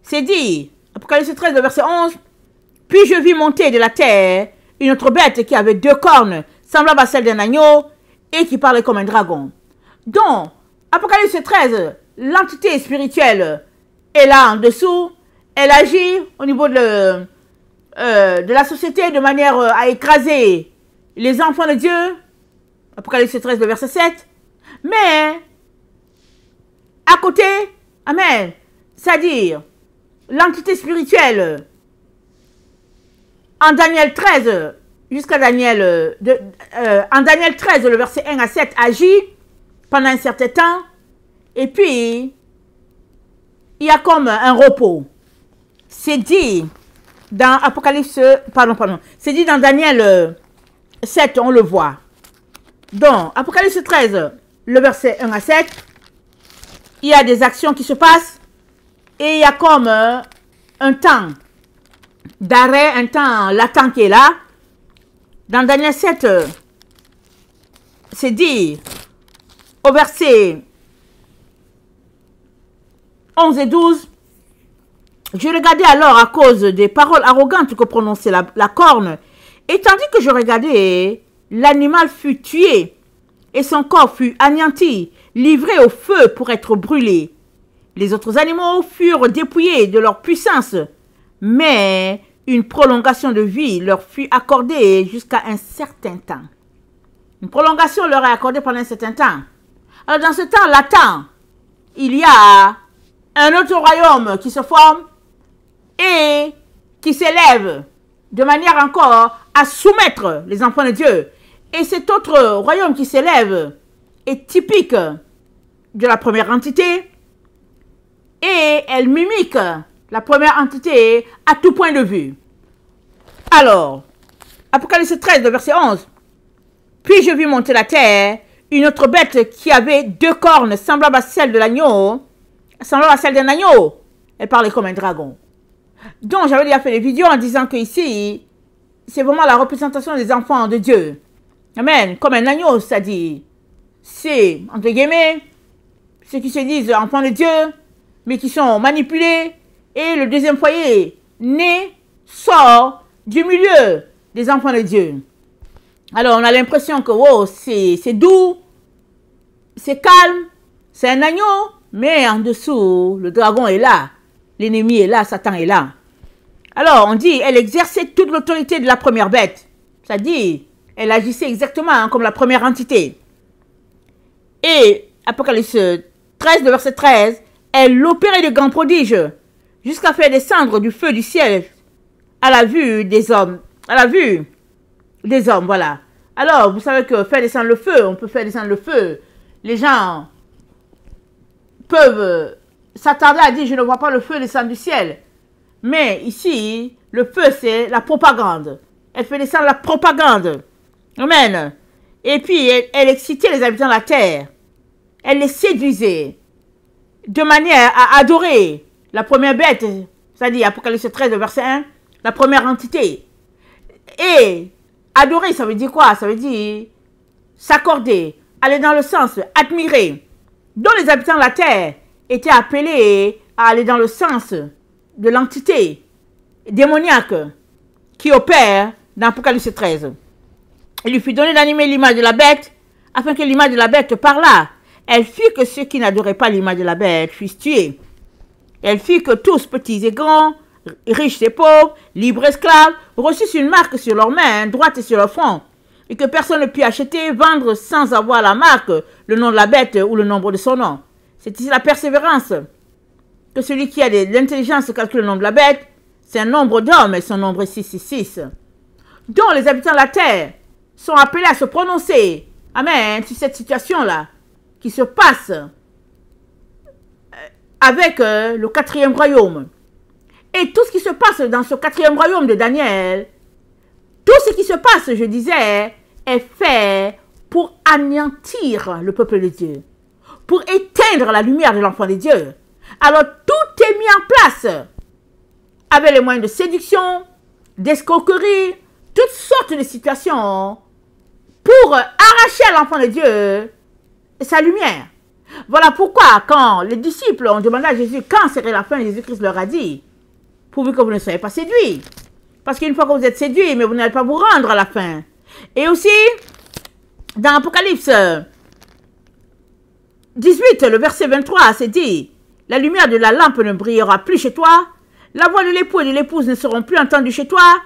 c'est dit, Apocalypse 13, verset 11, « Puis je vis monter de la terre une autre bête qui avait 2 cornes, semblable à celle d'un agneau, et qui parlait comme un dragon. » Donc, Apocalypse 13, l'entité spirituelle est là en dessous, elle agit au niveau de la société de manière à écraser les enfants de Dieu, Apocalypse 13, le verset 7, mais à côté, amen, c'est-à-dire l'entité spirituelle en Daniel 13 jusqu'à Daniel en Daniel 13, le verset 1 à 7 agit pendant un certain temps, et puis il y a comme un repos. C'est dit dans Apocalypse, c'est dit dans Daniel 7, on le voit. Donc, Apocalypse 13, le verset 1 à 7, il y a des actions qui se passent, et il y a comme un temps d'arrêt, un temps latent qui est là. Dans Daniel 7, c'est dit au verset 11 et 12, « Je regardais alors à cause des paroles arrogantes que prononçait la corne, et tandis que je regardais, l'animal fut tué, et son corps fut anéanti, livré au feu pour être brûlé. Les autres animaux furent dépouillés de leur puissance, mais une prolongation de vie leur fut accordée jusqu'à un certain temps. » Une prolongation leur est accordée pendant un certain temps. Alors dans ce temps latent, il y a un autre royaume qui se forme et qui s'élève de manière encore à soumettre les enfants de Dieu. Et cet autre royaume qui s'élève est typique de la première entité et elle mimique la première entité à tout point de vue. Alors, Apocalypse 13, verset 11. « Puis je vis monter la terre une autre bête qui avait 2 cornes semblables à celle de l'agneau, semblable à celle d'un agneau. Elle parlait comme un dragon. » Donc, j'avais déjà fait des vidéos en disant que ici, c'est vraiment la représentation des enfants de Dieu. Amen. Comme un agneau, c'est-à-dire, c'est, entre guillemets, ceux qui se disent enfants de Dieu, mais qui sont manipulés. Et le deuxième foyer, né, sort du milieu des enfants de Dieu. Alors, on a l'impression que, oh, c'est doux, c'est calme, c'est un agneau, mais en dessous, le dragon est là. L'ennemi est là, Satan est là. Alors, on dit, elle exerçait toute l'autorité de la première bête. C'est-à-dire, elle agissait exactement comme la première entité. Et, Apocalypse 13, verset 13, elle opérait de grands prodiges, jusqu'à faire descendre du feu du ciel à la vue des hommes. À la vue des hommes, voilà. Alors, vous savez que faire descendre le feu, on peut faire descendre le feu. Les gens peuvent s'attarder à dire, je ne vois pas le feu descendre du ciel. Mais ici, le feu, c'est la propagande. Elle fait descendre la propagande. Amen. Et puis, elle excitait les habitants de la terre. Elle les séduisait de manière à adorer la première bête, c'est-à-dire Apocalypse 13, verset 1, la première entité. Et adorer, ça veut dire quoi? Ça veut dire s'accorder, aller dans le sens, admirer. Donc les habitants de la terre étaient appelés à aller dans le sens de l'entité démoniaque qui opère dans Apocalypse 13. Il lui fut donné d'animer l'image de la bête, afin que l'image de la bête parlât. Elle fit que ceux qui n'adoraient pas l'image de la bête fussent tués. Elle fit que tous, petits et grands, riches et pauvres, libres et esclaves, reçussent une marque sur leurs mains droite et sur leur front, et que personne ne put acheter, vendre sans avoir la marque, le nom de la bête ou le nombre de son nom. C'est ici la persévérance, que celui qui a de l'intelligence calcule le nombre de la bête, c'est un nombre d'hommes, et son nombre est 666. Donc les habitants de la terre sont appelés à se prononcer, amen, sur cette situation-là, qui se passe avec le 4e royaume. Et tout ce qui se passe dans ce 4e royaume de Daniel, tout ce qui se passe, je disais, est fait pour anéantir le peuple de Dieu, pour éteindre la lumière de l'enfant de Dieu. Alors tout est mis en place avec les moyens de séduction, d'escroquerie, toutes sortes de situations pour arracher à l'enfant de Dieu sa lumière. Voilà pourquoi, quand les disciples ont demandé à Jésus quand serait la fin, Jésus-Christ leur a dit, pourvu que vous ne soyez pas séduits. Parce qu'une fois que vous êtes séduits, mais vous n'allez pas vous rendre à la fin. Et aussi, dans Apocalypse 18, le verset 23, c'est dit, la lumière de la lampe ne brillera plus chez toi, la voix de l'époux et de l'épouse ne seront plus entendues chez toi,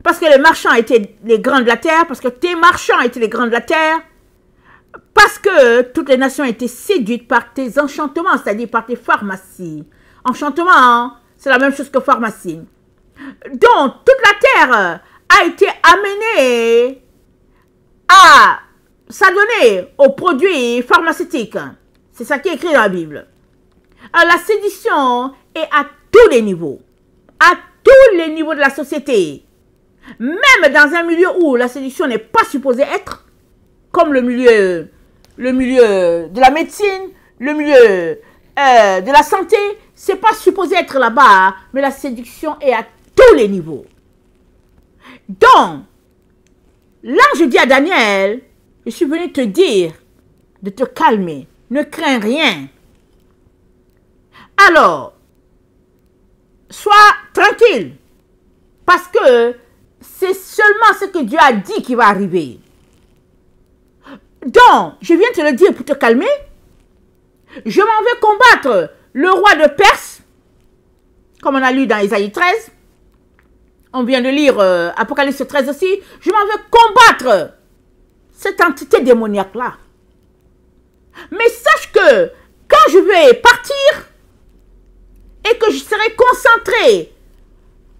parce que les marchands étaient les grands de la terre, parce que tes marchands étaient les grands de la terre, parce que toutes les nations étaient séduites par tes enchantements, c'est-à-dire par tes pharmacies. Enchantement, hein, c'est la même chose que pharmacie. Donc, toute la terre a été amenée à s'adonner aux produits pharmaceutiques. C'est ça qui est écrit dans la Bible. Alors, la séduction est à tous les niveaux. À tous les niveaux de la société. Même dans un milieu où la séduction n'est pas supposée être, comme le milieu de la médecine, le milieu de la santé, c'est pas supposé être là-bas, mais la séduction est à tous les niveaux. Donc, l'ange dit à Daniel, je suis venu te dire de te calmer, ne crains rien. Alors, sois tranquille, parce que c'est seulement ce que Dieu a dit qui va arriver. Donc, je viens te le dire pour te calmer. Je m'en vais combattre le roi de Perse, comme on a lu dans Isaïe 13. On vient de lire Apocalypse 13 aussi. Je m'en vais combattre cette entité démoniaque-là. Mais sache que quand je vais partir et que je serai concentré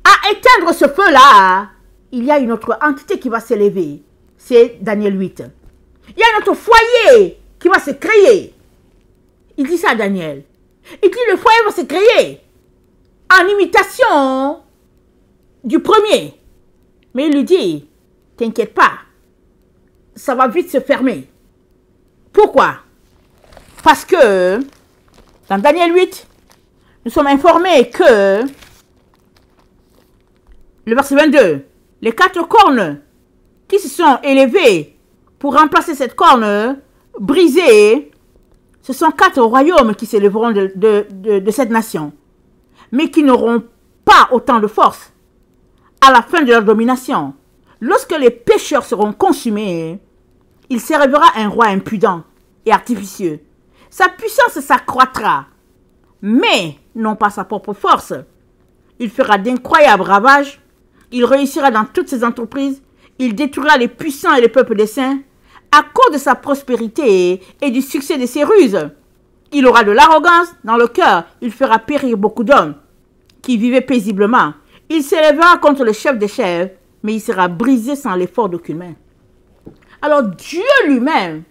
à éteindre ce feu-là, il y a une autre entité qui va s'élever. C'est Daniel 8. Il y a un autre foyer qui va se créer. Il dit ça à Daniel. Il dit le foyer va se créer en imitation du premier. Mais il lui dit, t'inquiète pas, ça va vite se fermer. Pourquoi? Parce que dans Daniel 8, nous sommes informés que, le verset 22, les 4 cornes qui se sont élevées pour remplacer cette corne brisée, ce sont 4 royaumes qui s'élèveront de cette nation, mais qui n'auront pas autant de force à la fin de leur domination. Lorsque les pécheurs seront consumés, il s'élèvera un roi impudent et artificieux. Sa puissance s'accroîtra, mais non pas sa propre force. Il fera d'incroyables ravages, il réussira dans toutes ses entreprises, il détruira les puissants et les peuples des saints. À cause de sa prospérité et du succès de ses ruses, il aura de l'arrogance dans le cœur. Il fera périr beaucoup d'hommes qui vivaient paisiblement. Il s'élèvera contre le chef des chefs, mais il sera brisé sans l'effort d'aucune main. Alors Dieu lui-même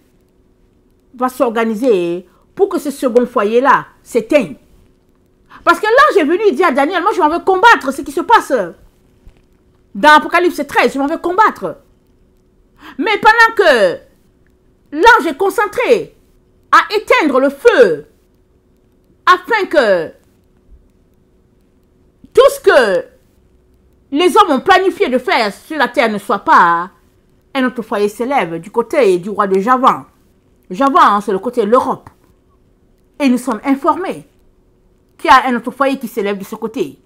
va s'organiser pour que ce second foyer-là s'éteigne. Parce que l'ange est venu dire à Daniel, moi je m'en vais combattre ce qui se passe. Dans Apocalypse 13, je m'en vais combattre. Mais pendant que l'ange est concentré à éteindre le feu, afin que tout ce que les hommes ont planifié de faire sur la terre ne soit pas, un autre foyer s'élève du côté du roi de Javan. Javan, c'est le côté de l'Europe. Et nous sommes informés qu'il y a un autre foyer qui s'élève de ce côté.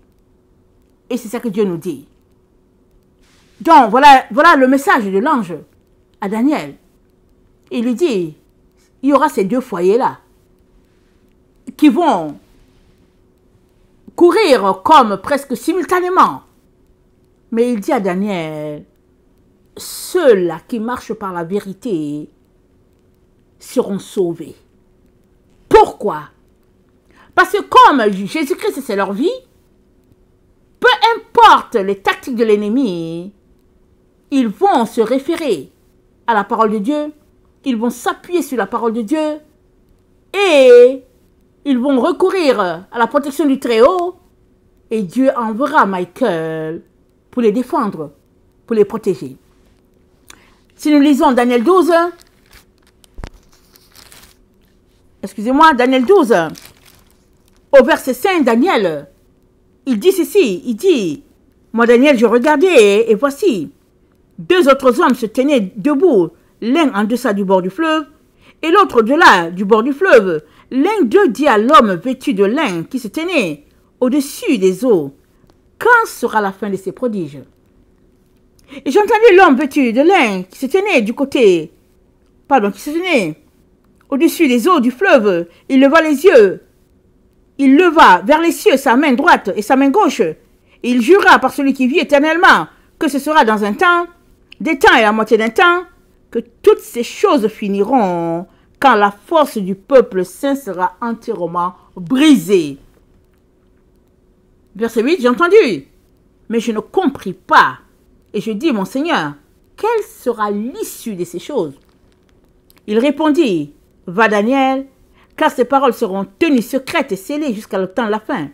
Et c'est ça que Dieu nous dit. Donc, voilà le message de l'ange à Daniel. Il lui dit, il y aura ces 2 foyers-là qui vont courir comme presque simultanément. Mais il dit à Daniel, ceux-là qui marchent par la vérité seront sauvés. Pourquoi? Parce que comme Jésus-Christ, c'est leur vie, peu importe les tactiques de l'ennemi, ils vont se référer à la parole de Dieu, ils vont s'appuyer sur la parole de Dieu et ils vont recourir à la protection du Très-Haut et Dieu enverra Michael pour les défendre, pour les protéger. Si nous lisons Daniel 12, Daniel 12, au verset 5, Daniel, il dit ceci, il dit, moi Daniel, je regardais et voici, 2 autres hommes se tenaient debout, l'un en deçà du bord du fleuve et l'autre de là, du bord du fleuve. L'un d'eux dit à l'homme vêtu de lin qui se tenait au-dessus des eaux, quand sera la fin de ces prodiges? Et j'ai entendu l'homme vêtu de lin qui se tenait au-dessus des eaux du fleuve. Il leva les yeux. Il leva vers les cieux sa main droite et sa main gauche. Et il jura par celui qui vit éternellement que ce sera dans un temps, des temps et la moitié d'un temps, que toutes ces choses finiront quand la force du peuple saint sera entièrement brisée. Verset 8, j'ai entendu, mais je ne compris pas. Et je dis, mon Seigneur, quelle sera l'issue de ces choses? Il répondit, va Daniel, car ces paroles seront tenues secrètes et scellées jusqu'à le temps de la fin.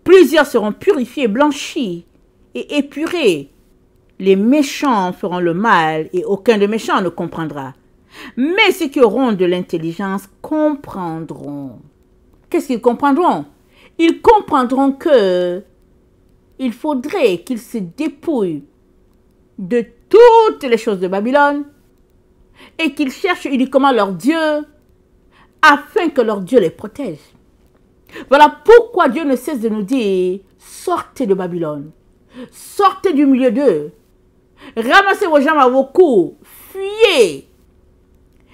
Plusieurs seront purifiés, blanchis et épurés. Les méchants feront le mal et aucun des méchants ne comprendra. Mais ceux qui auront de l'intelligence comprendront. Qu'est-ce qu'ils comprendront? Ils comprendront que il faudrait qu'ils se dépouillent de toutes les choses de Babylone et qu'ils cherchent uniquement leur Dieu afin que leur Dieu les protège. Voilà pourquoi Dieu ne cesse de nous dire, sortez de Babylone, sortez du milieu d'eux, ramassez vos jambes à vos cous, fuyez,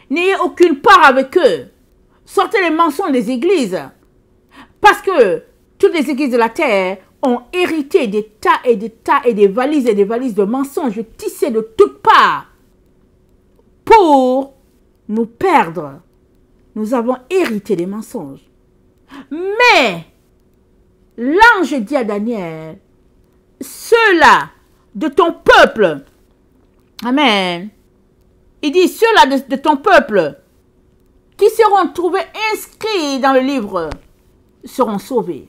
n'ayez aucune part avec eux, sortez les mensonges des églises, parce que toutes les églises de la terre ont hérité des tas et des tas et des valises de mensonges tissés de toutes parts pour nous perdre. Nous avons hérité des mensonges. Mais l'ange dit à Daniel, ceux-là de ton peuple, amen, il dit ceux-là de ton peuple qui seront trouvés inscrits dans le livre seront sauvés.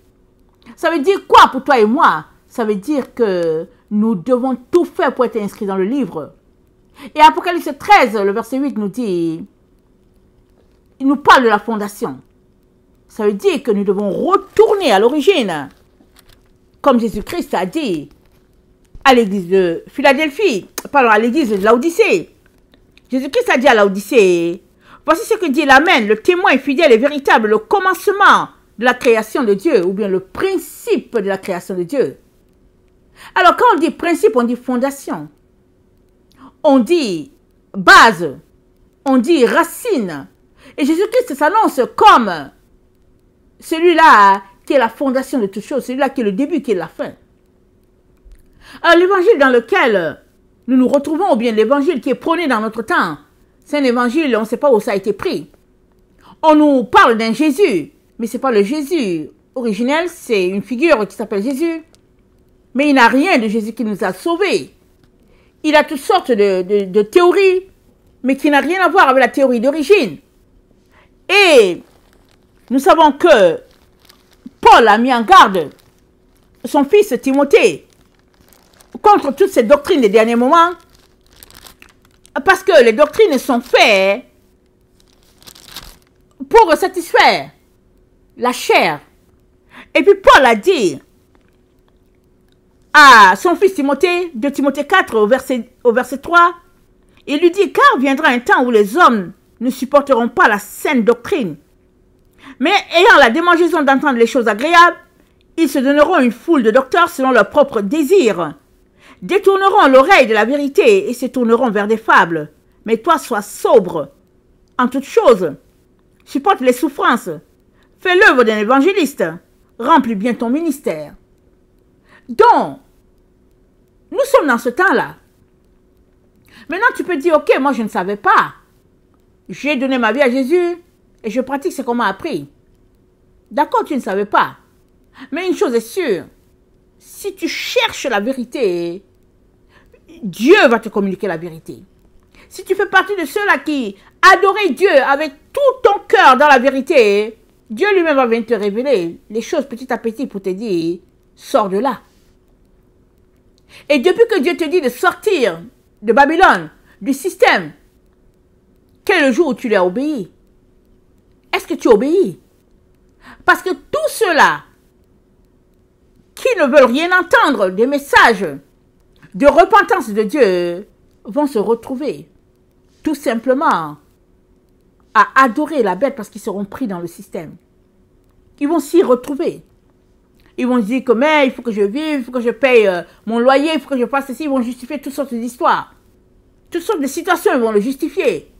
Ça veut dire quoi pour toi et moi? Ça veut dire que nous devons tout faire pour être inscrits dans le livre. Et Apocalypse 13, le verset 8 nous dit, il nous parle de la fondation. Ça veut dire que nous devons retourner à l'origine. Comme Jésus-Christ a dit à l'église de Philadelphie, pardon, à l'église de Laodicée. Jésus-Christ a dit à Laodicée, voici ce que dit l'Amen, le témoin fidèle et véritable, le commencement de la création de Dieu, ou bien le principe de la création de Dieu. Alors, quand on dit principe, on dit fondation. On dit base. On dit racine. Et Jésus-Christ s'annonce comme celui-là qui est la fondation de toutes choses, celui-là qui est le début, qui est la fin. Alors, l'évangile dans lequel nous nous retrouvons, ou bien l'évangile qui est prôné dans notre temps, c'est un évangile, on ne sait pas où ça a été pris. On nous parle d'un Jésus, mais ce n'est pas le Jésus originel, c'est une figure qui s'appelle Jésus. Mais il n'a rien de Jésus qui nous a sauvés. Il a toutes sortes de théories, mais qui n'a rien à voir avec la théorie d'origine. Et nous savons que Paul a mis en garde son fils Timothée contre toutes ces doctrines des derniers moments, parce que les doctrines sont faites pour satisfaire la chair. Et puis Paul a dit à son fils Timothée, de Timothée 4 au verset 3, il lui dit, car viendra un temps où les hommes ne supporteront pas la saine doctrine, mais ayant la démangeaison d'entendre les choses agréables, ils se donneront une foule de docteurs selon leurs propres désirs, détourneront l'oreille de la vérité et se tourneront vers des fables. Mais toi, sois sobre en toutes choses, supporte les souffrances, fais l'œuvre d'un évangéliste, remplis bien ton ministère. Donc, nous sommes dans ce temps-là. Maintenant, tu peux dire, ok, moi je ne savais pas. J'ai donné ma vie à Jésus et je pratique ce qu'on m'a appris. D'accord, tu ne savais pas. Mais une chose est sûre, si tu cherches la vérité, Dieu va te communiquer la vérité. Si tu fais partie de ceux-là qui adoraient Dieu avec tout ton cœur dans la vérité, Dieu lui-même va venir te révéler les choses petit à petit pour te dire, sors de là. Et depuis que Dieu te dit de sortir de Babylone, du système, quel est le jour où tu lui as obéi? Est-ce que tu obéis? Parce que tous ceux-là qui ne veulent rien entendre des messages de repentance de Dieu vont se retrouver tout simplement à adorer la bête parce qu'ils seront pris dans le système. Ils vont s'y retrouver. Ils vont se dire que mais il faut que je vive, il faut que je paye mon loyer, il faut que je fasse ceci. Ils vont justifier toutes sortes d'histoires. Toutes sortes de situations, ils vont le justifier.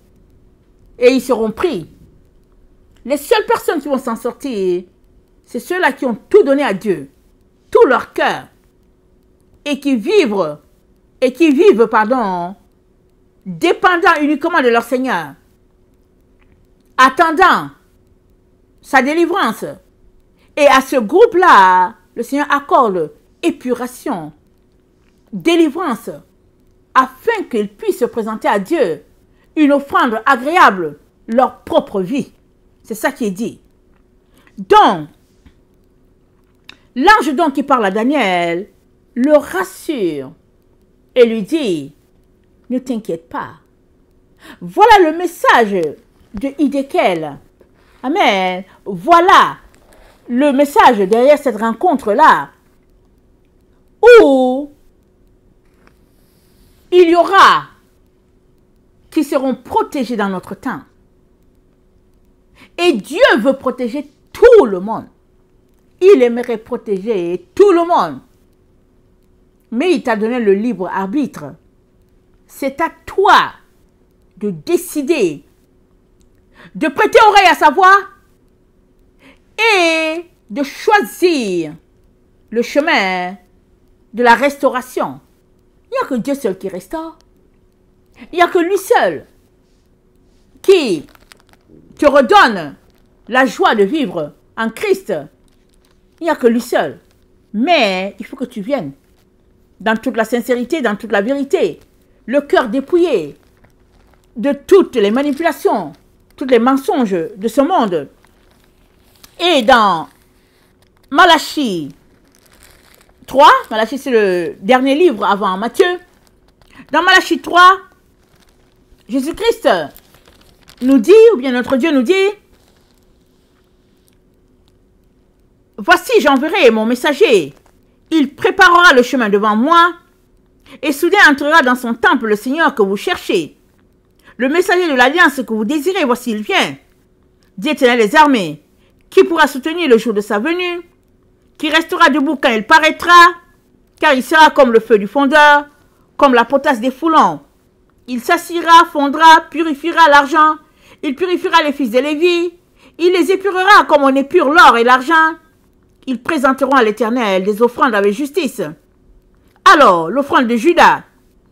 Et ils seront pris. Les seules personnes qui vont s'en sortir, c'est ceux-là qui ont tout donné à Dieu. Tout leur cœur. Et qui vivent, dépendant uniquement de leur Seigneur. Attendant sa délivrance. Et à ce groupe-là, le Seigneur accorde épuration, délivrance, afin qu'ils puissent se présenter à Dieu une offrande agréable, leur propre vie. C'est ça qui est dit. Donc, l'ange donc qui parle à Daniel le rassure et lui dit, ne t'inquiète pas. Voilà le message de Hiddekel. Amen. Voilà le message derrière cette rencontre-là, où il y aura qui seront protégés dans notre temps. Et Dieu veut protéger tout le monde. Il aimerait protéger tout le monde. Mais il t'a donné le libre arbitre. C'est à toi de décider, de prêter oreille à sa voix et de choisir le chemin de la restauration. Il n'y a que Dieu seul qui restaure. Il n'y a que lui seul qui te redonne la joie de vivre en Christ. Il n'y a que lui seul. Mais il faut que tu viennes dans toute la sincérité, dans toute la vérité, le cœur dépouillé de toutes les manipulations, tous les mensonges de ce monde. Et dans Malachie 3, Malachie c'est le dernier livre avant Matthieu, dans Malachie 3, Jésus-Christ nous dit, ou bien notre Dieu nous dit, voici j'enverrai mon messager, il préparera le chemin devant moi, et soudain entrera dans son temple le Seigneur que vous cherchez. Le messager de l'alliance que vous désirez, voici il vient, dit l'Éternel des armées, qui pourra soutenir le jour de sa venue, qui restera debout quand il paraîtra, car il sera comme le feu du fondeur, comme la potasse des foulons. Il s'assira, fondra, purifiera l'argent, il purifiera les fils de Lévi, il les épurera comme on épure l'or et l'argent. Ils présenteront à l'Éternel des offrandes avec justice. Alors l'offrande de Juda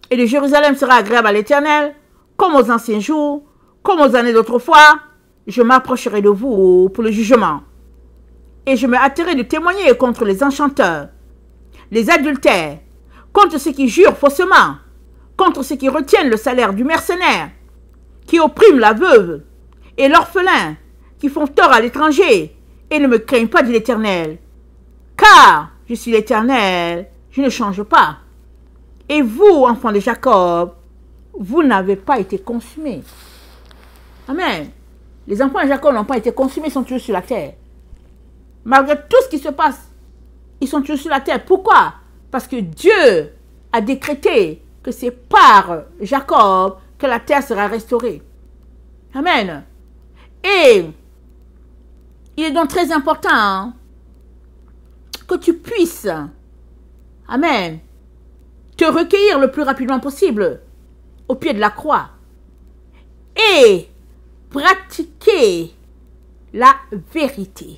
et de Jérusalem sera agréable à l'Éternel, comme aux anciens jours, comme aux années d'autrefois. Je m'approcherai de vous pour le jugement. Et je me hâterai de témoigner contre les enchanteurs, les adultères, contre ceux qui jurent faussement, contre ceux qui retiennent le salaire du mercenaire, qui oppriment la veuve et l'orphelin, qui font tort à l'étranger et ne me craignent pas de l'Éternel. Car je suis l'Éternel, je ne change pas. Et vous, enfants de Jacob, vous n'avez pas été consumés. Amen. Les enfants de Jacob n'ont pas été consumés, ils sont toujours sur la terre. Malgré tout ce qui se passe, ils sont toujours sur la terre. Pourquoi? Parce que Dieu a décrété que c'est par Jacob que la terre sera restaurée. Amen. Et il est donc très important que tu puisses, amen, te recueillir le plus rapidement possible au pied de la croix et pratiquer la vérité.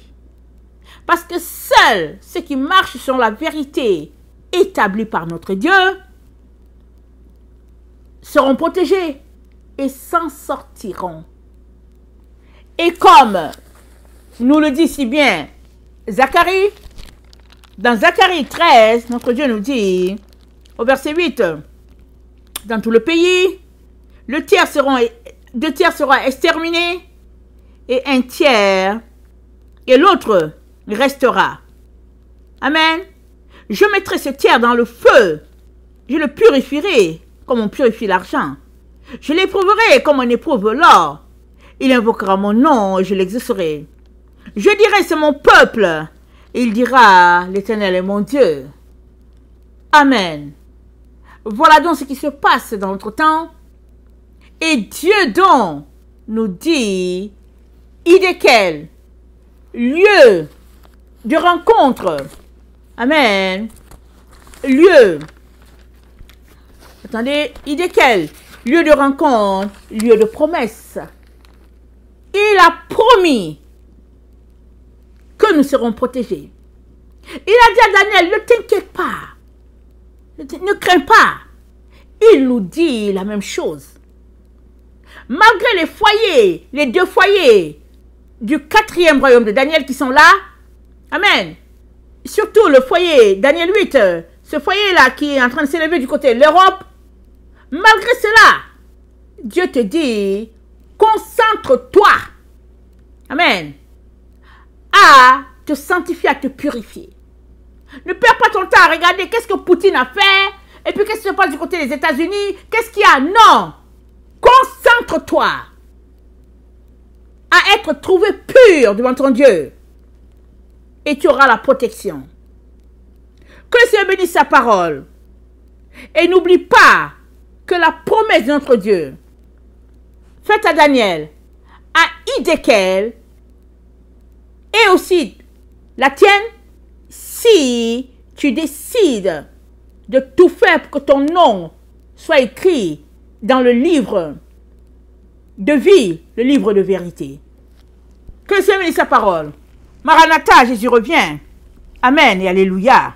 Parce que seuls ceux qui marchent sur la vérité établie par notre Dieu seront protégés et s'en sortiront. Et comme nous le dit si bien Zacharie, dans Zacharie 13, notre Dieu nous dit, au verset 8, dans tout le pays, 2 tiers sera exterminé et 1 tiers, et l'autre restera. Amen. Je mettrai ce tiers dans le feu, je le purifierai comme on purifie l'argent. Je l'éprouverai comme on éprouve l'or. Il invoquera mon nom et je l'exaucerai. Je dirai c'est mon peuple. Il dira l'Éternel est mon Dieu. Amen. Voilà donc ce qui se passe dans notre temps. Et Dieu donc nous dit idéquel lieu de rencontre. Amen. Lieu. Attendez, idéquel lieu de rencontre, lieu de promesse. Il a promis que nous serons protégés. Il a dit à Daniel, ne t'inquiète pas, ne crains pas. Il nous dit la même chose. Malgré les foyers, les 2 foyers du 4e royaume de Daniel qui sont là, amen. Surtout le foyer, Daniel 8, ce foyer-là qui est en train de s'élever du côté de l'Europe, malgré cela, Dieu te dit, concentre-toi, amen, à te sanctifier, à te purifier. Ne perds pas ton temps à regarder qu'est-ce que Poutine a fait, et puis qu'est-ce qui se passe du côté des États-Unis, qu'est-ce qu'il y a? Non, concentre-toi à être trouvé pur devant ton Dieu, et tu auras la protection. Que le Seigneur bénisse sa parole, et n'oublie pas que la promesse de notre Dieu, faite à Daniel, à Idéquel, et aussi la tienne, si tu décides de tout faire pour que ton nom soit écrit dans le livre de vie, le livre de vérité. Que le Seigneur bénisse sa parole. Maranatha, Jésus revient. Amen et alléluia.